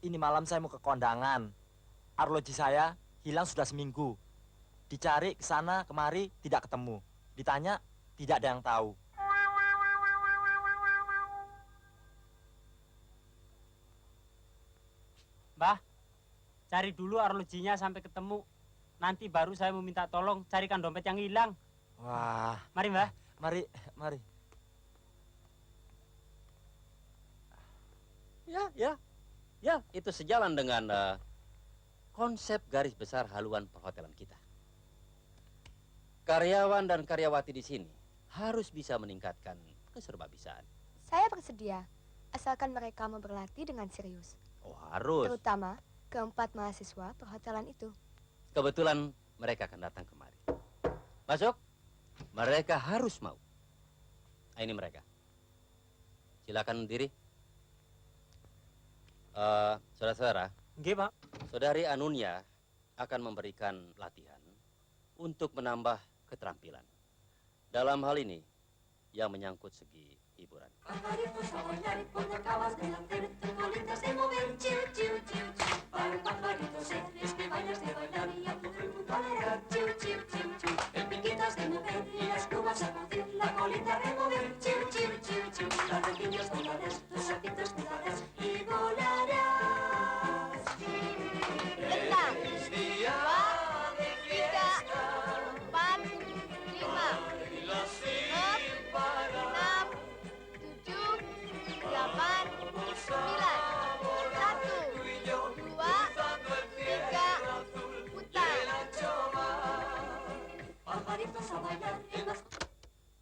Ini malam saya mau ke kondangan. Arloji saya hilang sudah seminggu. Dicari ke sana kemari tidak ketemu. Ditanya tidak ada yang tahu. Mbah, cari dulu arlojinya sampai ketemu. Nanti baru saya meminta tolong carikan dompet yang hilang. Wah, Mari, Mbah. mari, mari. Ya, itu sejalan dengan konsep garis besar haluan perhotelan kita. Karyawan dan karyawati di sini harus bisa meningkatkan keserbabisaan. Saya bersedia, asalkan mereka mau berlatih dengan serius. Oh, harus. Terutama keempat mahasiswa perhotelan itu. Kebetulan mereka akan datang kemari. Masuk. Mereka harus mau. Nah, ini mereka. Silakan berdiri. Saudara-saudara, Nggih, Pak. Saudari Anunya akan memberikan latihan untuk menambah keterampilan. Dalam hal ini, yang menyangkut segi hiburan.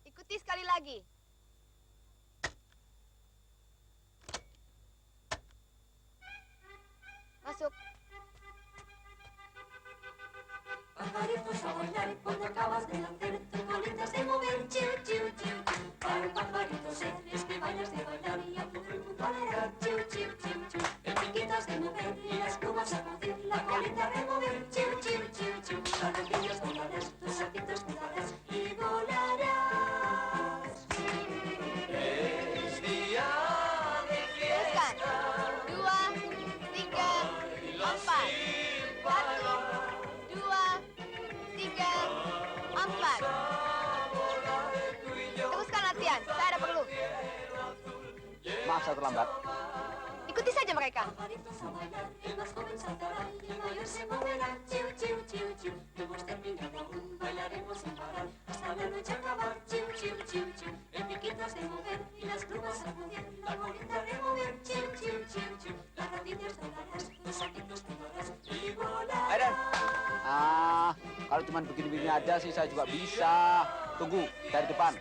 Ikuti sekali lagi. Masuk. Pajaritos a bailar cuando acabas de nacer, tus colitas de mover, chiu, chiu, chiu, chiu. Para el pajarito sé, es que bailas de bailar y a todo el mundo alegrar, chiu, chiu, chiu, chiu. El piquitas de mover y las plumas sacudir, la colita de mover, chiu, chiu, chiu, chiu. Las rodillas volarás, tus saltitos te darás y volarás. Es día de fiesta. 2, 3, 4. 1, 2, 3, 4. Teruskan latihan, saya ada perlu. Maaf saya terlambat. Ikuti saja mereka. Pajaritos a bailar, el más joven saltará y el mayor se moverá, chiu, chiu, chiu, chiu. No hemos terminado aún, bailaremos sin parar hasta la noche acabar, chiu, chiu, chiu, chiu. El piquitas de mover y las plumas sacudir, la colita de mover, chiu, chiu, chiu, chiu. Las rodillas doblarás, los saltitos te darás y volarás. Ah, kalau cuma begini-begini aja sih saya juga bisa. Tunggu, dari depan.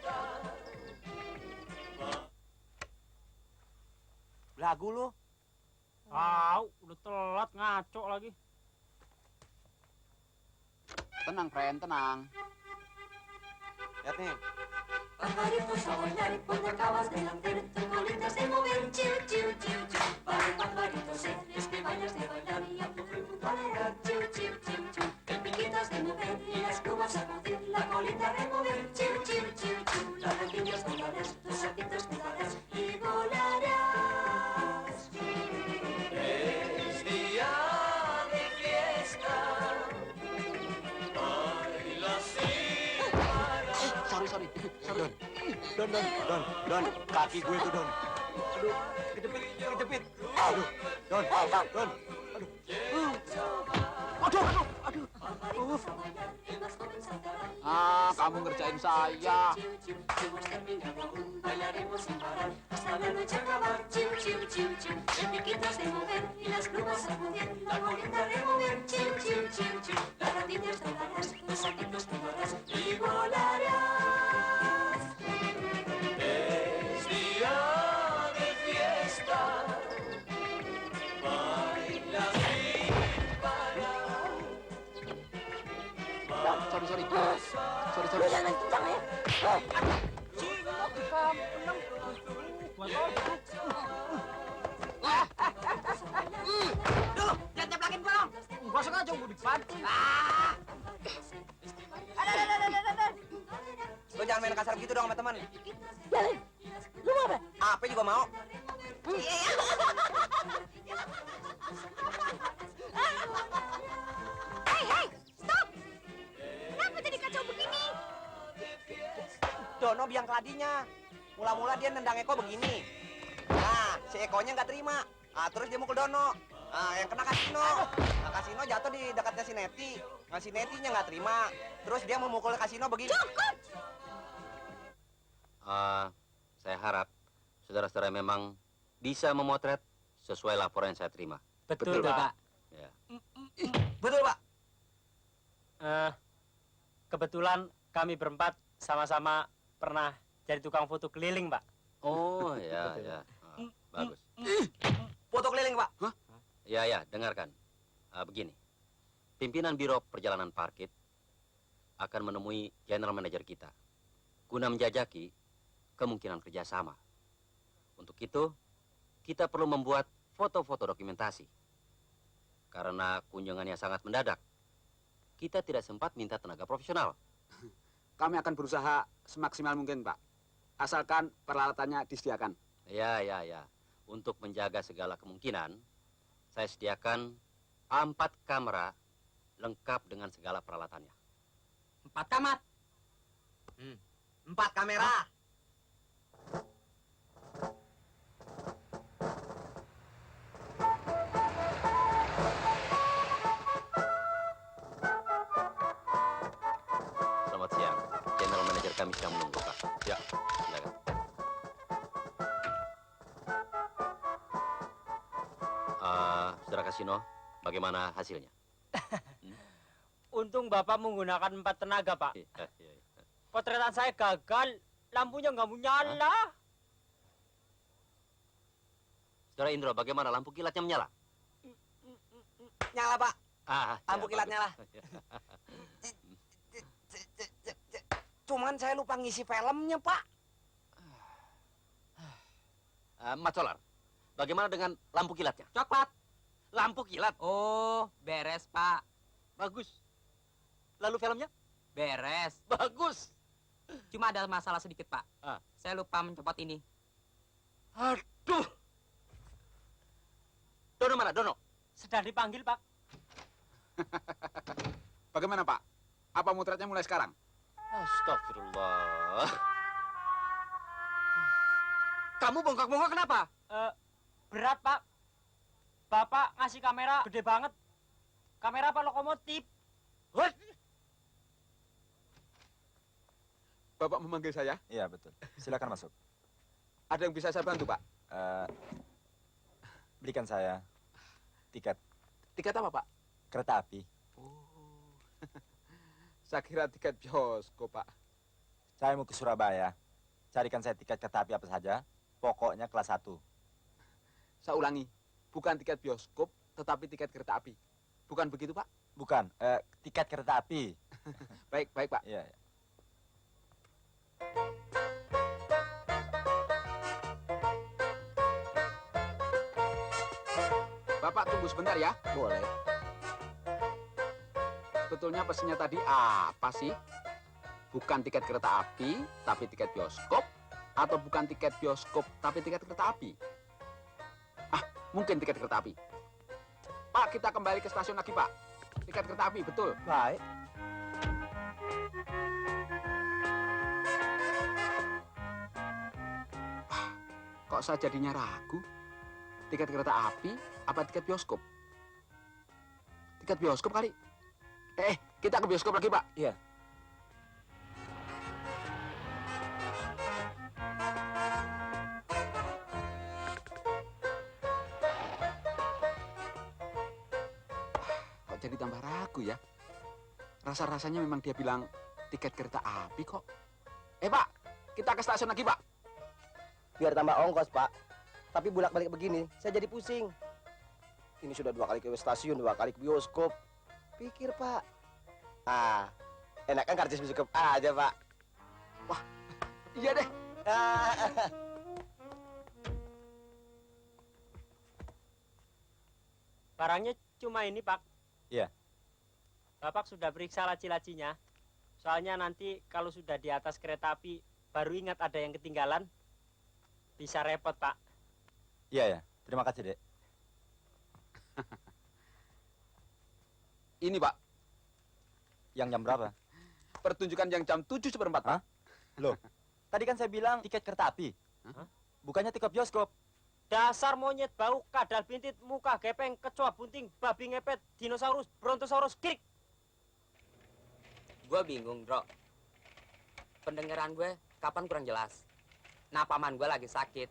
Lagu lu. Tahu, udah telat ngaco lagi. Tenang, friend, tenang. Lihat nih. Pajaritos a bailar cuando acabas de nacer, tus colitas de mover, chiu, chiu, chiu, chiu. Para el pajarito sé, es que bailas de bailar y a todo el mundo alegrar, chiu, chiu, chiu, chiu. El piquitas de mover y las plumas sacudir, la colita de mover, chiu, chiu, chiu, chiu. Las rodillas doblarás, tus saltitos te darás y volarás. Es día de fiesta. Baila sin parar. Sorry. Don, kaki gue itu, Don. Aduh, kejepit. Aduh, Don. Ah, kamu ngerjain saya. Hemos terminado aún, bailaremos sin parar hasta la noche acabar, chiu, chiu, chiu, chiu. El piquitas de mover y las plumas sacudir, la colita de mover, chiu, chiu, chiu, chiu. Las rodillas doblarás, los saltitos te darás y volarás. Es día de fiesta. Baila sin parar. Sorry. Jangan kencang ya. Duh, jangan ceplakin gua dong. Gua sengaja mau dipancing. Ada. Lo jangan main kasar gitu dong sama teman. Jalin. Lu mau apa? Apa juga mau. Hei, stop! Kenapa jadi kacau begini? Dono biang keladinya. Mula-mula dia nendang Eko begini. Nah, si Ekonya nggak terima. Terus dia mukul Dono. Yang kena Kasino. Kasino jatuh di dekatnya si Neti. ngasih netinya nggak terima. Terus dia memukul kasino begini. Cukup! Saya harap saudara-saudara memang bisa memotret sesuai laporan yang saya terima. Betul, Pak. Ya. Betul, Pak. Kebetulan kami berempat sama-sama pernah jadi tukang foto keliling, Pak. Oh, ya, ya. Bagus. Foto keliling, Pak. Hah? Ya, ya, dengarkan. Begini. Pimpinan Biro Perjalanan Parkit akan menemui General Manager kita guna menjajaki kemungkinan kerjasama. Untuk itu, kita perlu membuat foto-foto dokumentasi. Karena kunjungannya sangat mendadak, kita tidak sempat minta tenaga profesional. Kami akan berusaha semaksimal mungkin, Pak. Asalkan peralatannya disediakan. Ya, ya, ya. Untuk menjaga segala kemungkinan, saya sediakan 4 kamera lengkap dengan segala peralatannya. 4 kamar. 4 kamera. Selamat siang. General Manager kami sedang menunggu, Pak. Ya, silakan. Saudara Kasino, bagaimana hasilnya? Untung Bapak menggunakan 4 tenaga, Pak. Potretan saya gagal, lampunya nggak mau nyala. Saudara Indro, bagaimana lampu kilatnya menyala? Nyala, Pak. Lampu kilat nyala. Cuman saya lupa ngisi filmnya, Pak. Mat Solar, bagaimana dengan lampu kilatnya? Coklat. Lampu kilat? Oh, beres, Pak. Bagus. Lalu filmnya? Beres. Bagus. Cuma ada masalah sedikit, Pak. Saya lupa mencopot ini. Aduh. Dono mana, Dono? Sedang dipanggil, Pak. Bagaimana, Pak? Apa motretnya mulai sekarang? Astagfirullah. Kamu bongkak-bongkak kenapa? Berat, Pak. Bapak ngasih kamera gede banget. Kamera apa lokomotif? Bapak memanggil saya? Iya, betul. Silakan masuk. Ada yang bisa saya bantu, Pak? Berikan saya tiket. Tiket apa, Pak? Kereta api. Saya kira tiket bioskop, Pak. Saya mau ke Surabaya. Carikan saya tiket kereta api apa saja. Pokoknya kelas 1. Saya ulangi. Bukan tiket bioskop, tetapi tiket kereta api. Bukan begitu, Pak? Bukan, tiket kereta api. Baik, baik, Pak. Iya, iya. Bapak tunggu sebentar ya. Boleh. Sebetulnya pesennya tadi apa sih? Bukan tiket kereta api, tapi tiket bioskop? Atau bukan tiket bioskop, tapi tiket kereta api? Mungkin tiket kereta api. Pak, kita kembali ke stasiun lagi, Pak. Tiket kereta api, betul. Baik. Kok saya jadinya ragu? Tiket kereta api apa tiket bioskop? Tiket bioskop kali. Kita ke bioskop lagi, Pak. Iya. Kok jadi tambah ragu ya? Rasa-rasanya memang dia bilang tiket kereta api kok. Pak, kita ke stasiun lagi, Pak. Biar tambah ongkos, Pak. Tapi bolak-balik begini, saya jadi pusing. Ini sudah 2 kali ke stasiun, 2 kali ke bioskop. Pikir, Pak. Enakan karcis bioskop aja, Pak. Wah, iya deh. Barangnya cuma ini, Pak. Iya. Bapak sudah periksa laci-lacinya. Soalnya nanti kalau sudah di atas kereta api, baru ingat ada yang ketinggalan. Bisa repot, Pak. Iya, ya. Terima kasih, Dek. Ini, Pak. Yang jam berapa? Pertunjukan yang jam 7:04, Pak. Loh, tadi kan saya bilang tiket kereta api. Bukannya tiket bioskop. Dasar monyet bau, kadal bintit, muka gepeng, kecoa bunting, babi ngepet, dinosaurus, brontosaurus, krik. Gue bingung, Bro. Pendengaran gue kapan kurang jelas. Nah, paman gue lagi sakit.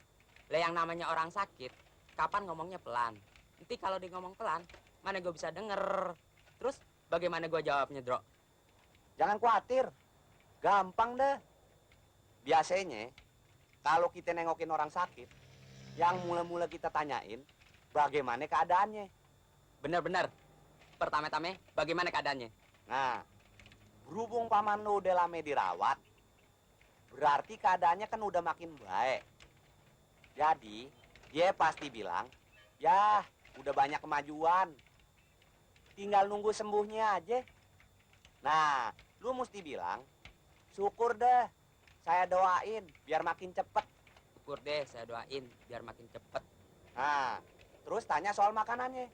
Lah yang namanya orang sakit, kapan ngomongnya pelan. Nanti kalau dia ngomong pelan, mana gue bisa denger. Terus bagaimana gue jawabnya, Bro? Jangan khawatir. Gampang deh. Biasanya, kalau kita nengokin orang sakit, yang mula-mula kita tanyain, bagaimana keadaannya? Bener-bener. Pertama-tama, bagaimana keadaannya? Nah, berhubung paman lu udah lama dirawat, berarti keadaannya kan udah makin baik. Jadi, dia pasti bilang, ya udah banyak kemajuan. Tinggal nunggu sembuhnya aja. Nah, lu mesti bilang, syukur deh, saya doain biar makin cepet. Syukur deh, saya doain biar makin cepet. Nah, terus tanya soal makanannya.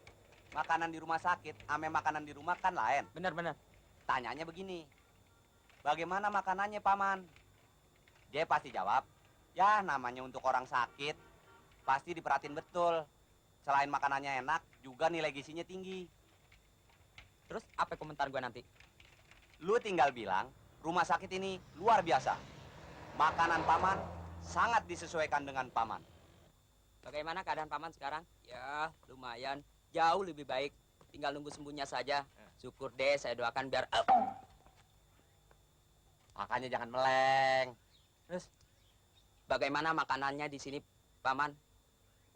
Makanan di rumah sakit, ame makanan di rumah kan lain. Bener-bener. Tanyanya begini, bagaimana makanannya, Paman? Dia pasti jawab, ya namanya untuk orang sakit, pasti diperhatiin betul. Selain makanannya enak, juga nilai gizinya tinggi. Terus apa komentar gue nanti? Lu tinggal bilang, rumah sakit ini luar biasa. Makanan Paman sangat disesuaikan dengan Paman. Bagaimana keadaan paman sekarang? Ya, lumayan. Jauh lebih baik. Tinggal nunggu sembuhnya saja. Syukur deh, saya doakan biar... Makanya jangan meleng. Terus, bagaimana makanannya di sini, paman?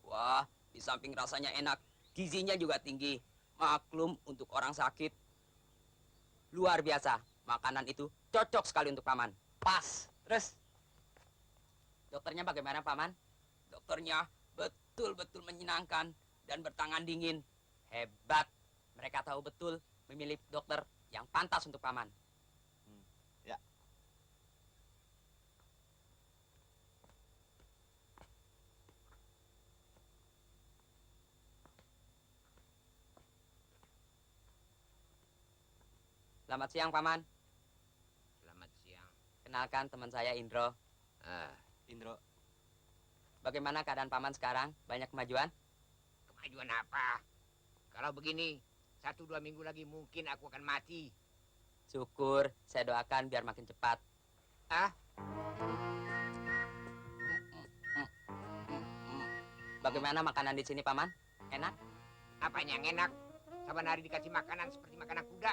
Wah, di samping rasanya enak, gizinya juga tinggi. Maklum untuk orang sakit. Luar biasa. Makanan itu cocok sekali untuk paman. Pas. Terus, dokternya bagaimana, paman? Dokternya betul-betul menyenangkan dan bertangan dingin. Hebat. Mereka tahu betul memilih dokter yang pantas untuk paman. Ya. Selamat siang, paman. Selamat siang. Kenalkan teman saya Indro. Indro. Bagaimana keadaan paman sekarang? Banyak kemajuan? Kemajuan apa? Kalau begini, 1-2 minggu lagi mungkin aku akan mati. Syukur, saya doakan biar makin cepat. Ah? Bagaimana makanan di sini, paman? Enak? Apanya yang enak? Saban hari dikasih makanan seperti makanan kuda.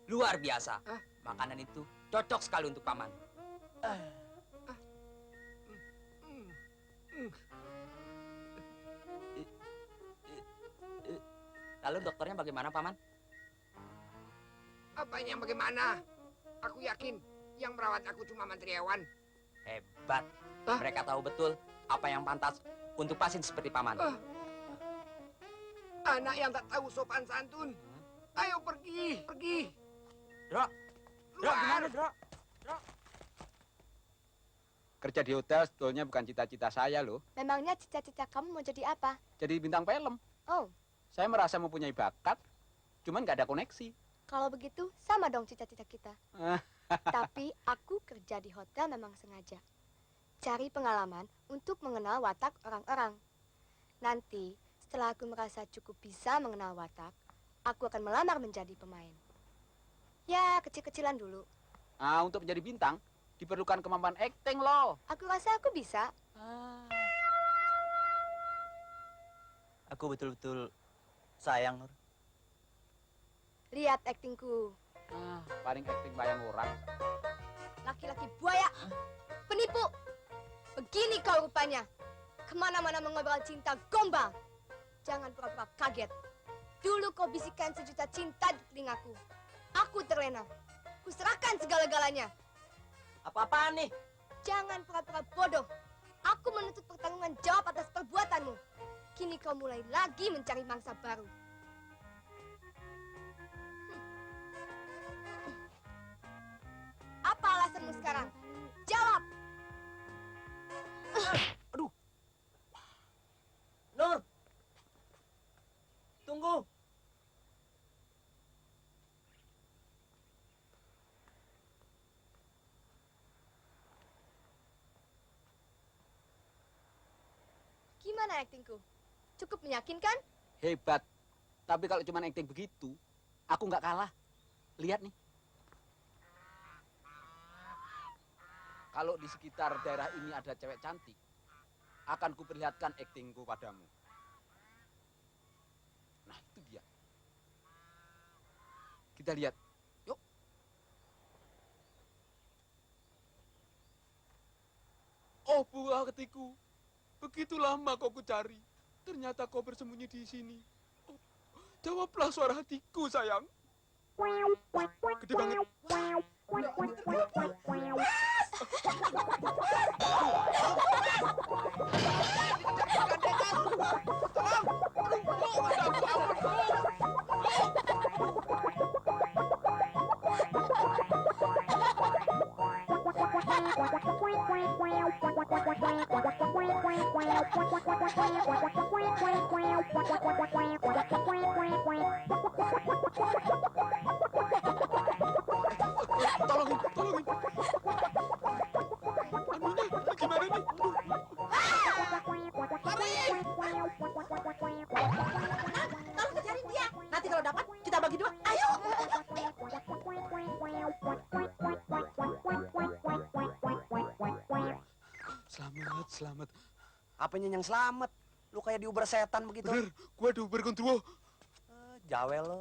Luar biasa. Makanan itu cocok sekali untuk paman. Lalu dokternya bagaimana, paman? Apanya yang bagaimana? Aku yakin yang merawat aku cuma mantriawan. Hebat. Mereka tahu betul apa yang pantas untuk pasien seperti paman. Anak yang tak tahu sopan santun. Ayo pergi, pergi. Dro, gimana, Dro? Kerja di hotel sebetulnya bukan cita-cita saya loh. Memangnya cita-cita kamu mau jadi apa? Jadi bintang film. Oh, Saya merasa mempunyai bakat, cuman nggak ada koneksi. kalau begitu sama dong cita-cita kita. Tapi aku kerja di hotel memang sengaja. Cari pengalaman untuk mengenal watak orang-orang. Nanti setelah aku merasa cukup bisa mengenal watak, aku akan melamar menjadi pemain. Ya, kecil-kecilan dulu. Nah, untuk menjadi bintang, diperlukan kemampuan akting loh. Aku rasa aku bisa. Aku betul-betul sayang, Nur. Lihat aktingku. Paling akting bayang orang. Laki-laki buaya. Penipu. Begini kau rupanya. Kemana-mana mengobrol cinta gombal. Jangan pura-pura kaget. Dulu kau bisikan sejuta cinta di telingaku. Aku terlena. Kuserahkan segala-galanya. Apa-apaan nih? Jangan pura-pura bodoh. Aku menuntut pertanggungan jawab atas perbuatanmu. Kini kau mulai lagi mencari mangsa baru. Apa alasanmu sekarang? Jawab! Nur! Tunggu! Gimana aktingku? Cukup meyakinkan? Hebat. Tapi kalau cuma akting begitu, aku nggak kalah. Lihat nih. kalau di sekitar daerah ini ada cewek cantik, akan kuperlihatkan aktingku padamu. Nah, itu dia. Kita lihat. Yuk. Oh, buah hatiku. Begitu lama kau kucari. Ternyata kau bersembunyi di sini. Oh, jawablah suara hatiku, sayang. Gede banget. Tolongin, tolongin. Anunya, gimana nih? Tolong kejarin dia. Nanti kalau dapat, kita bagi dua. Ayo. Selamat, selamat. Apanya yang selamat? Lu kayak diuber setan begitu. Bener, gua diuber gondruwo. Jawel lo.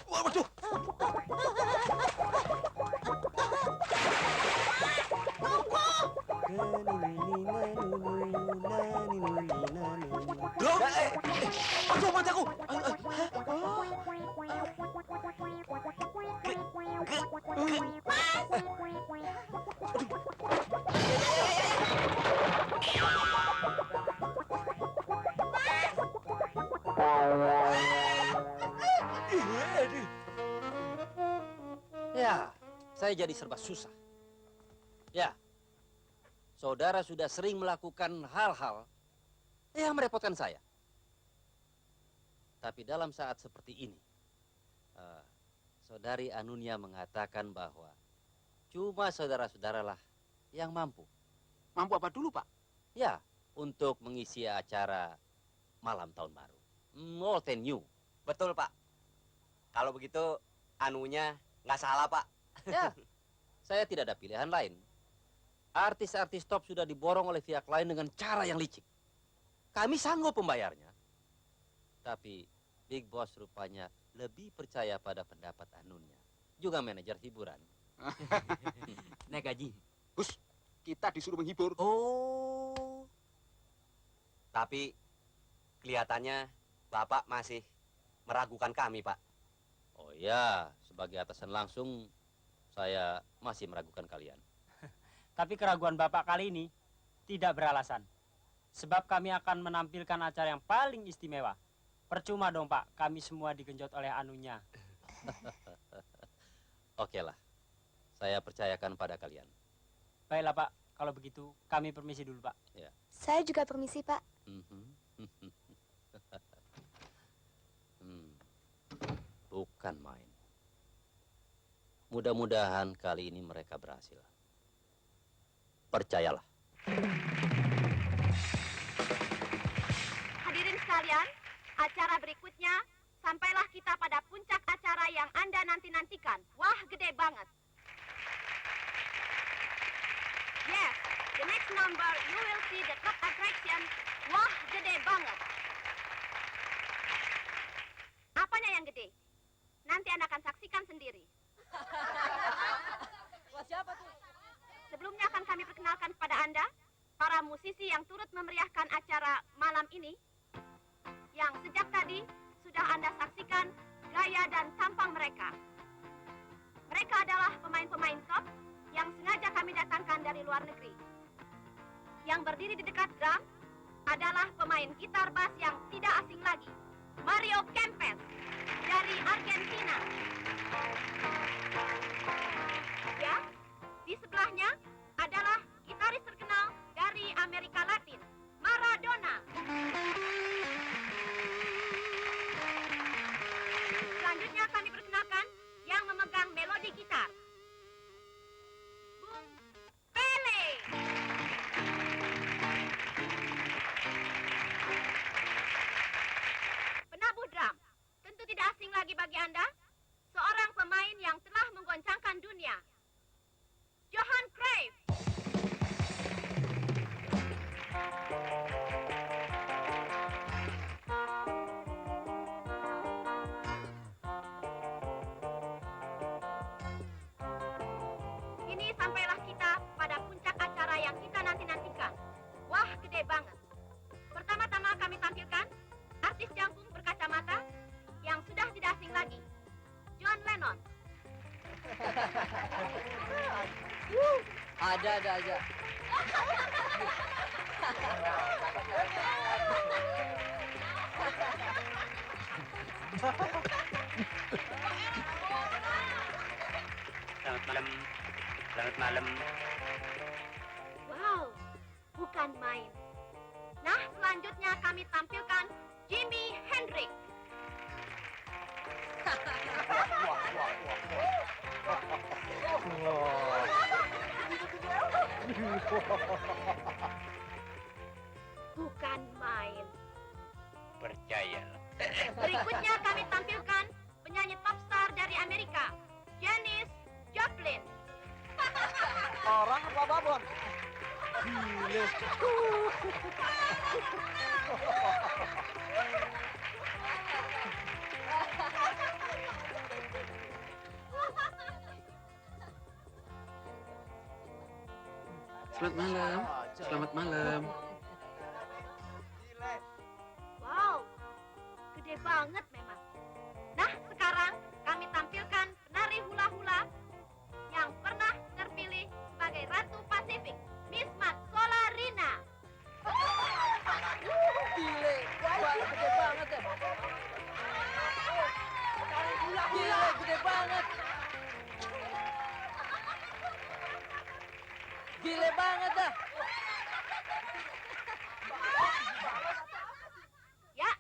Waduh. Aduh, mataku. Ya, saya jadi serba susah. Ya, saudara sudah sering melakukan hal-hal yang merepotkan saya. Tapi dalam saat seperti ini, saudari Anunia mengatakan bahwa cuma saudara-saudaralah yang mampu. Mampu apa dulu, Pak? Ya, untuk mengisi acara malam tahun baru. Old and new. Betul, Pak. Kalau begitu, Anunya nggak salah, Pak. Ya, saya tidak ada pilihan lain. Artis-artis top sudah diborong oleh pihak lain dengan cara yang licik. Kami sanggup membayarnya. Tapi Big Boss rupanya lebih percaya pada pendapat Anunya. Juga manajer hiburan. Naik gaji. Gus, kita disuruh menghibur. Oh. Tapi kelihatannya Bapak masih meragukan kami, Pak. Oh ya, sebagai atasan langsung, saya masih meragukan kalian. Tapi keraguan Bapak kali ini tidak beralasan. Sebab kami akan menampilkan acara yang paling istimewa. Percuma dong, Pak, kami semua digenjot oleh Anunya. Oke lah, saya percayakan pada kalian. Baiklah, Pak, kalau begitu kami permisi dulu, Pak. Ya. Saya juga permisi, Pak. Bukan main. Mudah-mudahan kali ini mereka berhasil. Percayalah. Hadirin sekalian, acara berikutnya sampailah kita pada puncak acara yang Anda nanti-nantikan. Wah, gede banget. Yes, the next number you will see the top attraction. Wah, gede banget. Apanya yang gede? Nanti Anda akan saksikan sendiri. Wah, siapa tuh? Sebelumnya akan kami perkenalkan kepada Anda para musisi yang turut memeriahkan acara malam ini, yang sejak tadi sudah Anda saksikan gaya dan tampang mereka. Mereka adalah pemain-pemain top yang sengaja kami datangkan dari luar negeri. Yang berdiri di dekat drum adalah pemain gitar bass yang tidak asing lagi, Mario Kempes dari Argentina. Ya, di sebelahnya adalah gitaris terkenal dari Amerika Latin, Maradona. Selanjutnya kami perkenalkan yang memegang melodi gitar, Kini sampailah kita pada puncak acara yang kita nanti-nantikan. Wah, gede banget. Pertama-tama kami tampilkan artis jangkung berkacamata yang sudah tidak asing lagi, John Lennon. Ada aja. Selamat malam. Selamat malam. Wow, bukan main. Nah, selanjutnya kami tampilkan Jimi Hendrix. Bukan main. Percayalah. Berikutnya kami tampilkan penyanyi top star dari Amerika, Janis Joplin. Orang apa babon? Gile. Selamat malam. Selamat malam. Wow, gede banget memang. Nah, sekarang kami tampilkan penari hula-hula yang pernah terpilih sebagai Ratu Pasifik, Miss Mat Solarina. Gile, gede banget ya. Gile, gede banget. Gile banget dah. Ya,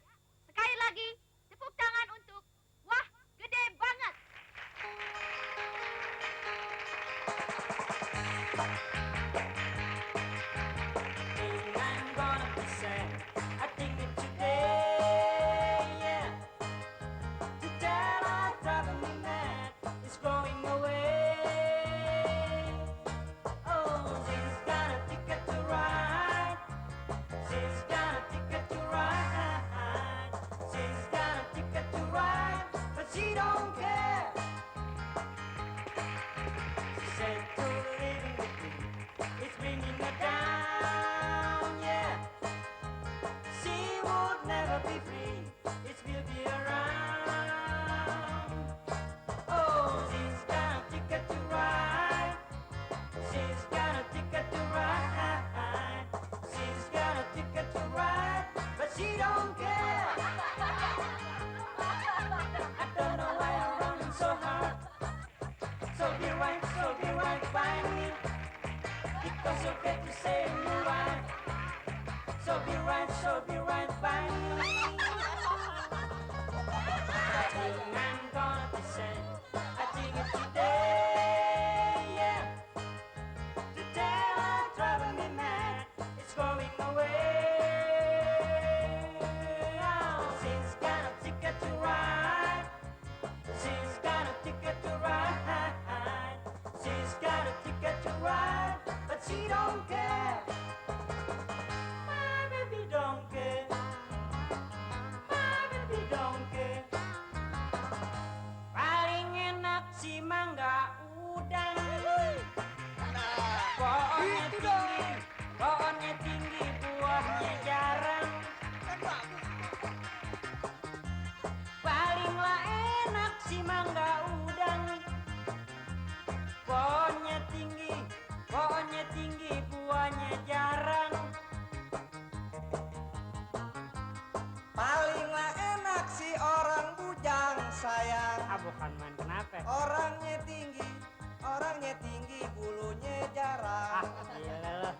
sekali lagi tepuk tangan untuk wah, gede banget. I'm gonna be sad. I think that today, yeah, today I'm driving me mad. It's going away. Oh, she's got a ticket to ride. She's got a ticket to ride. She's got a ticket to ride, but she don't care. She said to living with me, it's bringing her down, yeah. She would never be free, it will be around. Oh, she's got a ticket to ride. She's got a ticket to ride. She's got a ticket to ride, but she don't care. I don't know why I'm running so hard. So be right by me. Because you'll get to say me right. So be right by me. I think I'm gonna be sad. I think it's today, yeah. Today I'm driving me mad. It's going away. Oh, she's got a ticket to ride. She's got a ticket to ride. She's got a ticket to ride, but she don't care. My baby don't care. My baby don't care. Paling enak si mangga udang. Pohonnya tinggi, buahnya jarang. Palinglah enak si mangga udang. Pohonnya tinggi, buahnya jarang. Palinglah enak si orang bujang sayang. Ah, bukan main, kenapa? Orangnya tinggi, bulunya jarang. Gila.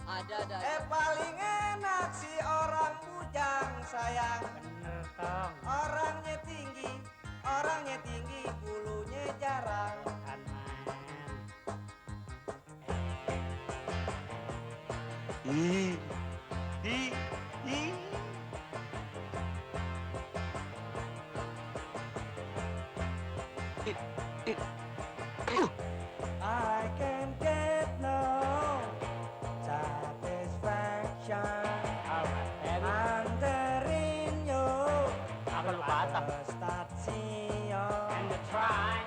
Ada. Paling enak si orang bujang sayang. Bener, Tong. Orangnya tinggi, bulunya jarang. Bukan Ih, main. ih, ih. I can get no satisfaction. Wondering you. Apa lu patah? Station. And the try.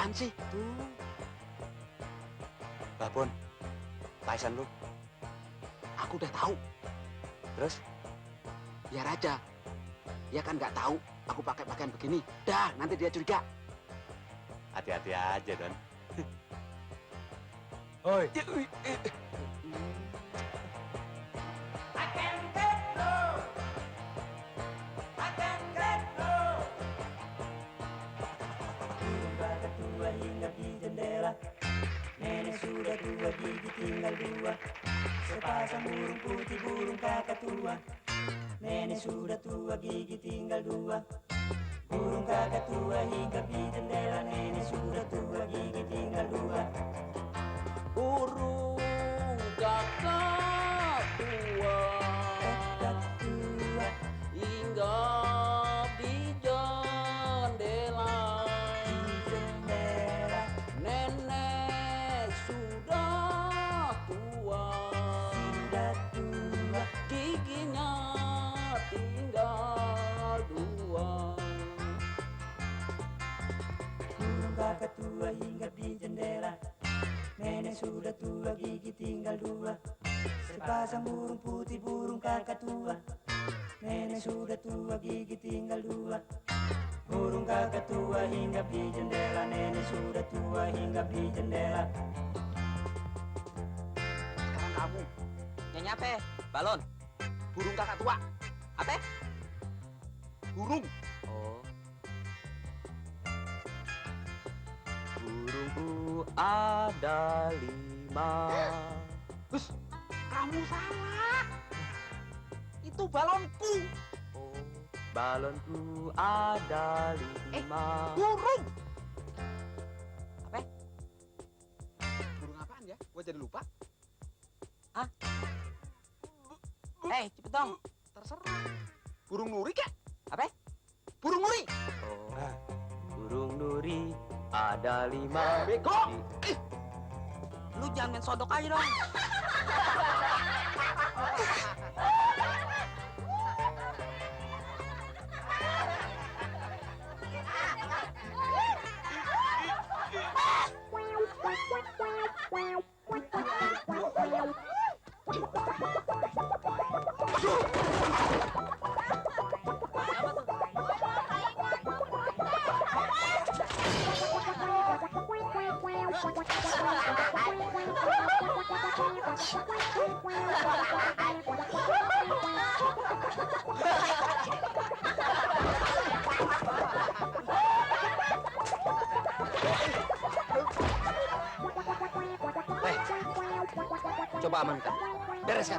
Apaan sih? Tuh. Babon, paisan lu. Aku udah tahu. Terus? Biar aja. Dia kan nggak tahu aku pakai pakaian begini. Dah, nanti dia curiga. Hati-hati aja, Don. Oi. Ketua hinggap di jendela, nenek sudah tua, gigi tinggal dua. Sepasang burung putih, burung kakatua. Nenek sudah tua, gigi tinggal dua. Burung kakatua hinggap di jendela, nenek sudah tua, gigi tinggal dua. Burung kakak tua, hinggap di jendela. Nenek sudah tua, giginya tinggal dua. Burung kakatua hinggap di jendela, nenek sudah tua, gigi tinggal dua. Sepasang burung putih, burung kakatua. Nenek sudah tua, gigi tinggal dua. Burung kakatua hinggap di jendela, nenek sudah tua, hinggap di jendela. Sekarang kamu nyanyi apa? Balon. Burung kakak tua. Apa? Burung. Oh. Burungku ada 5. Gus, kamu salah. Itu balonku. Oh, balonku ada 5. Burung. Apa? Burung apaan ya? Gua jadi lupa. Hah? Cepet dong. Terserah. Burung nuri kek? Apa? Burung nuri. Oh, burung nuri ada 5. Bego. Lu jangan main sodok aja dong. Coba amankan. Bereskan.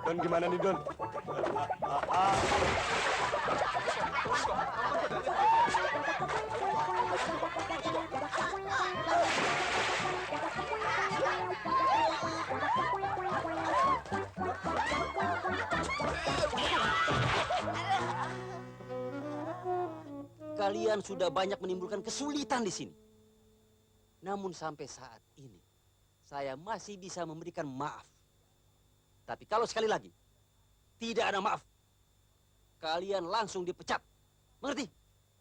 Don gimana nih Don? Kalian sudah banyak menimbulkan kesulitan di sini. Namun sampai saat ini, saya masih bisa memberikan maaf. Tapi kalau sekali lagi, tidak ada maaf. Kalian langsung dipecat. Mengerti?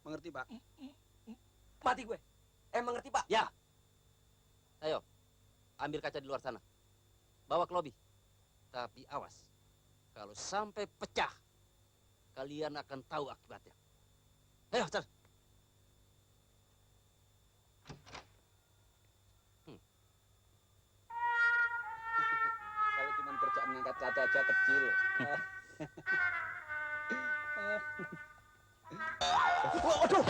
Mengerti, Pak. Mati gue. Mengerti, Pak? Ya. Ayo, ambil kaca di luar sana. Bawa ke lobi. Tapi awas, kalau sampai pecah, kalian akan tahu akibatnya. Ayo, cepat. Kalau cuma kerjaan ngangkat kaca aja kecil. Waduh,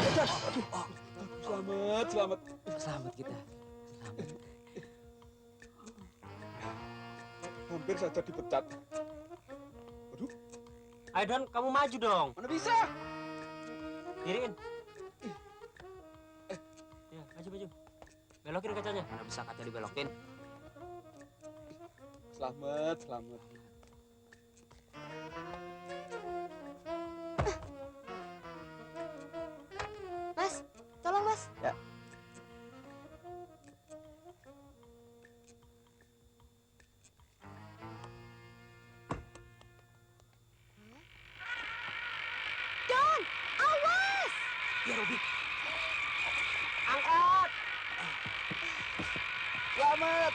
Selamat, selamat. Selamat kita. Hampir saja dipecat. Waduh. Ayo Don, kamu maju dong. Mana bisa? Kiriin. Ya, maju Belokin kacanya. Mana bisa kaca dibelokin? Selamat, selamat. Mas, tolong mas. Ya. Don, awas! Ya, Robi. Angkat! Selamat.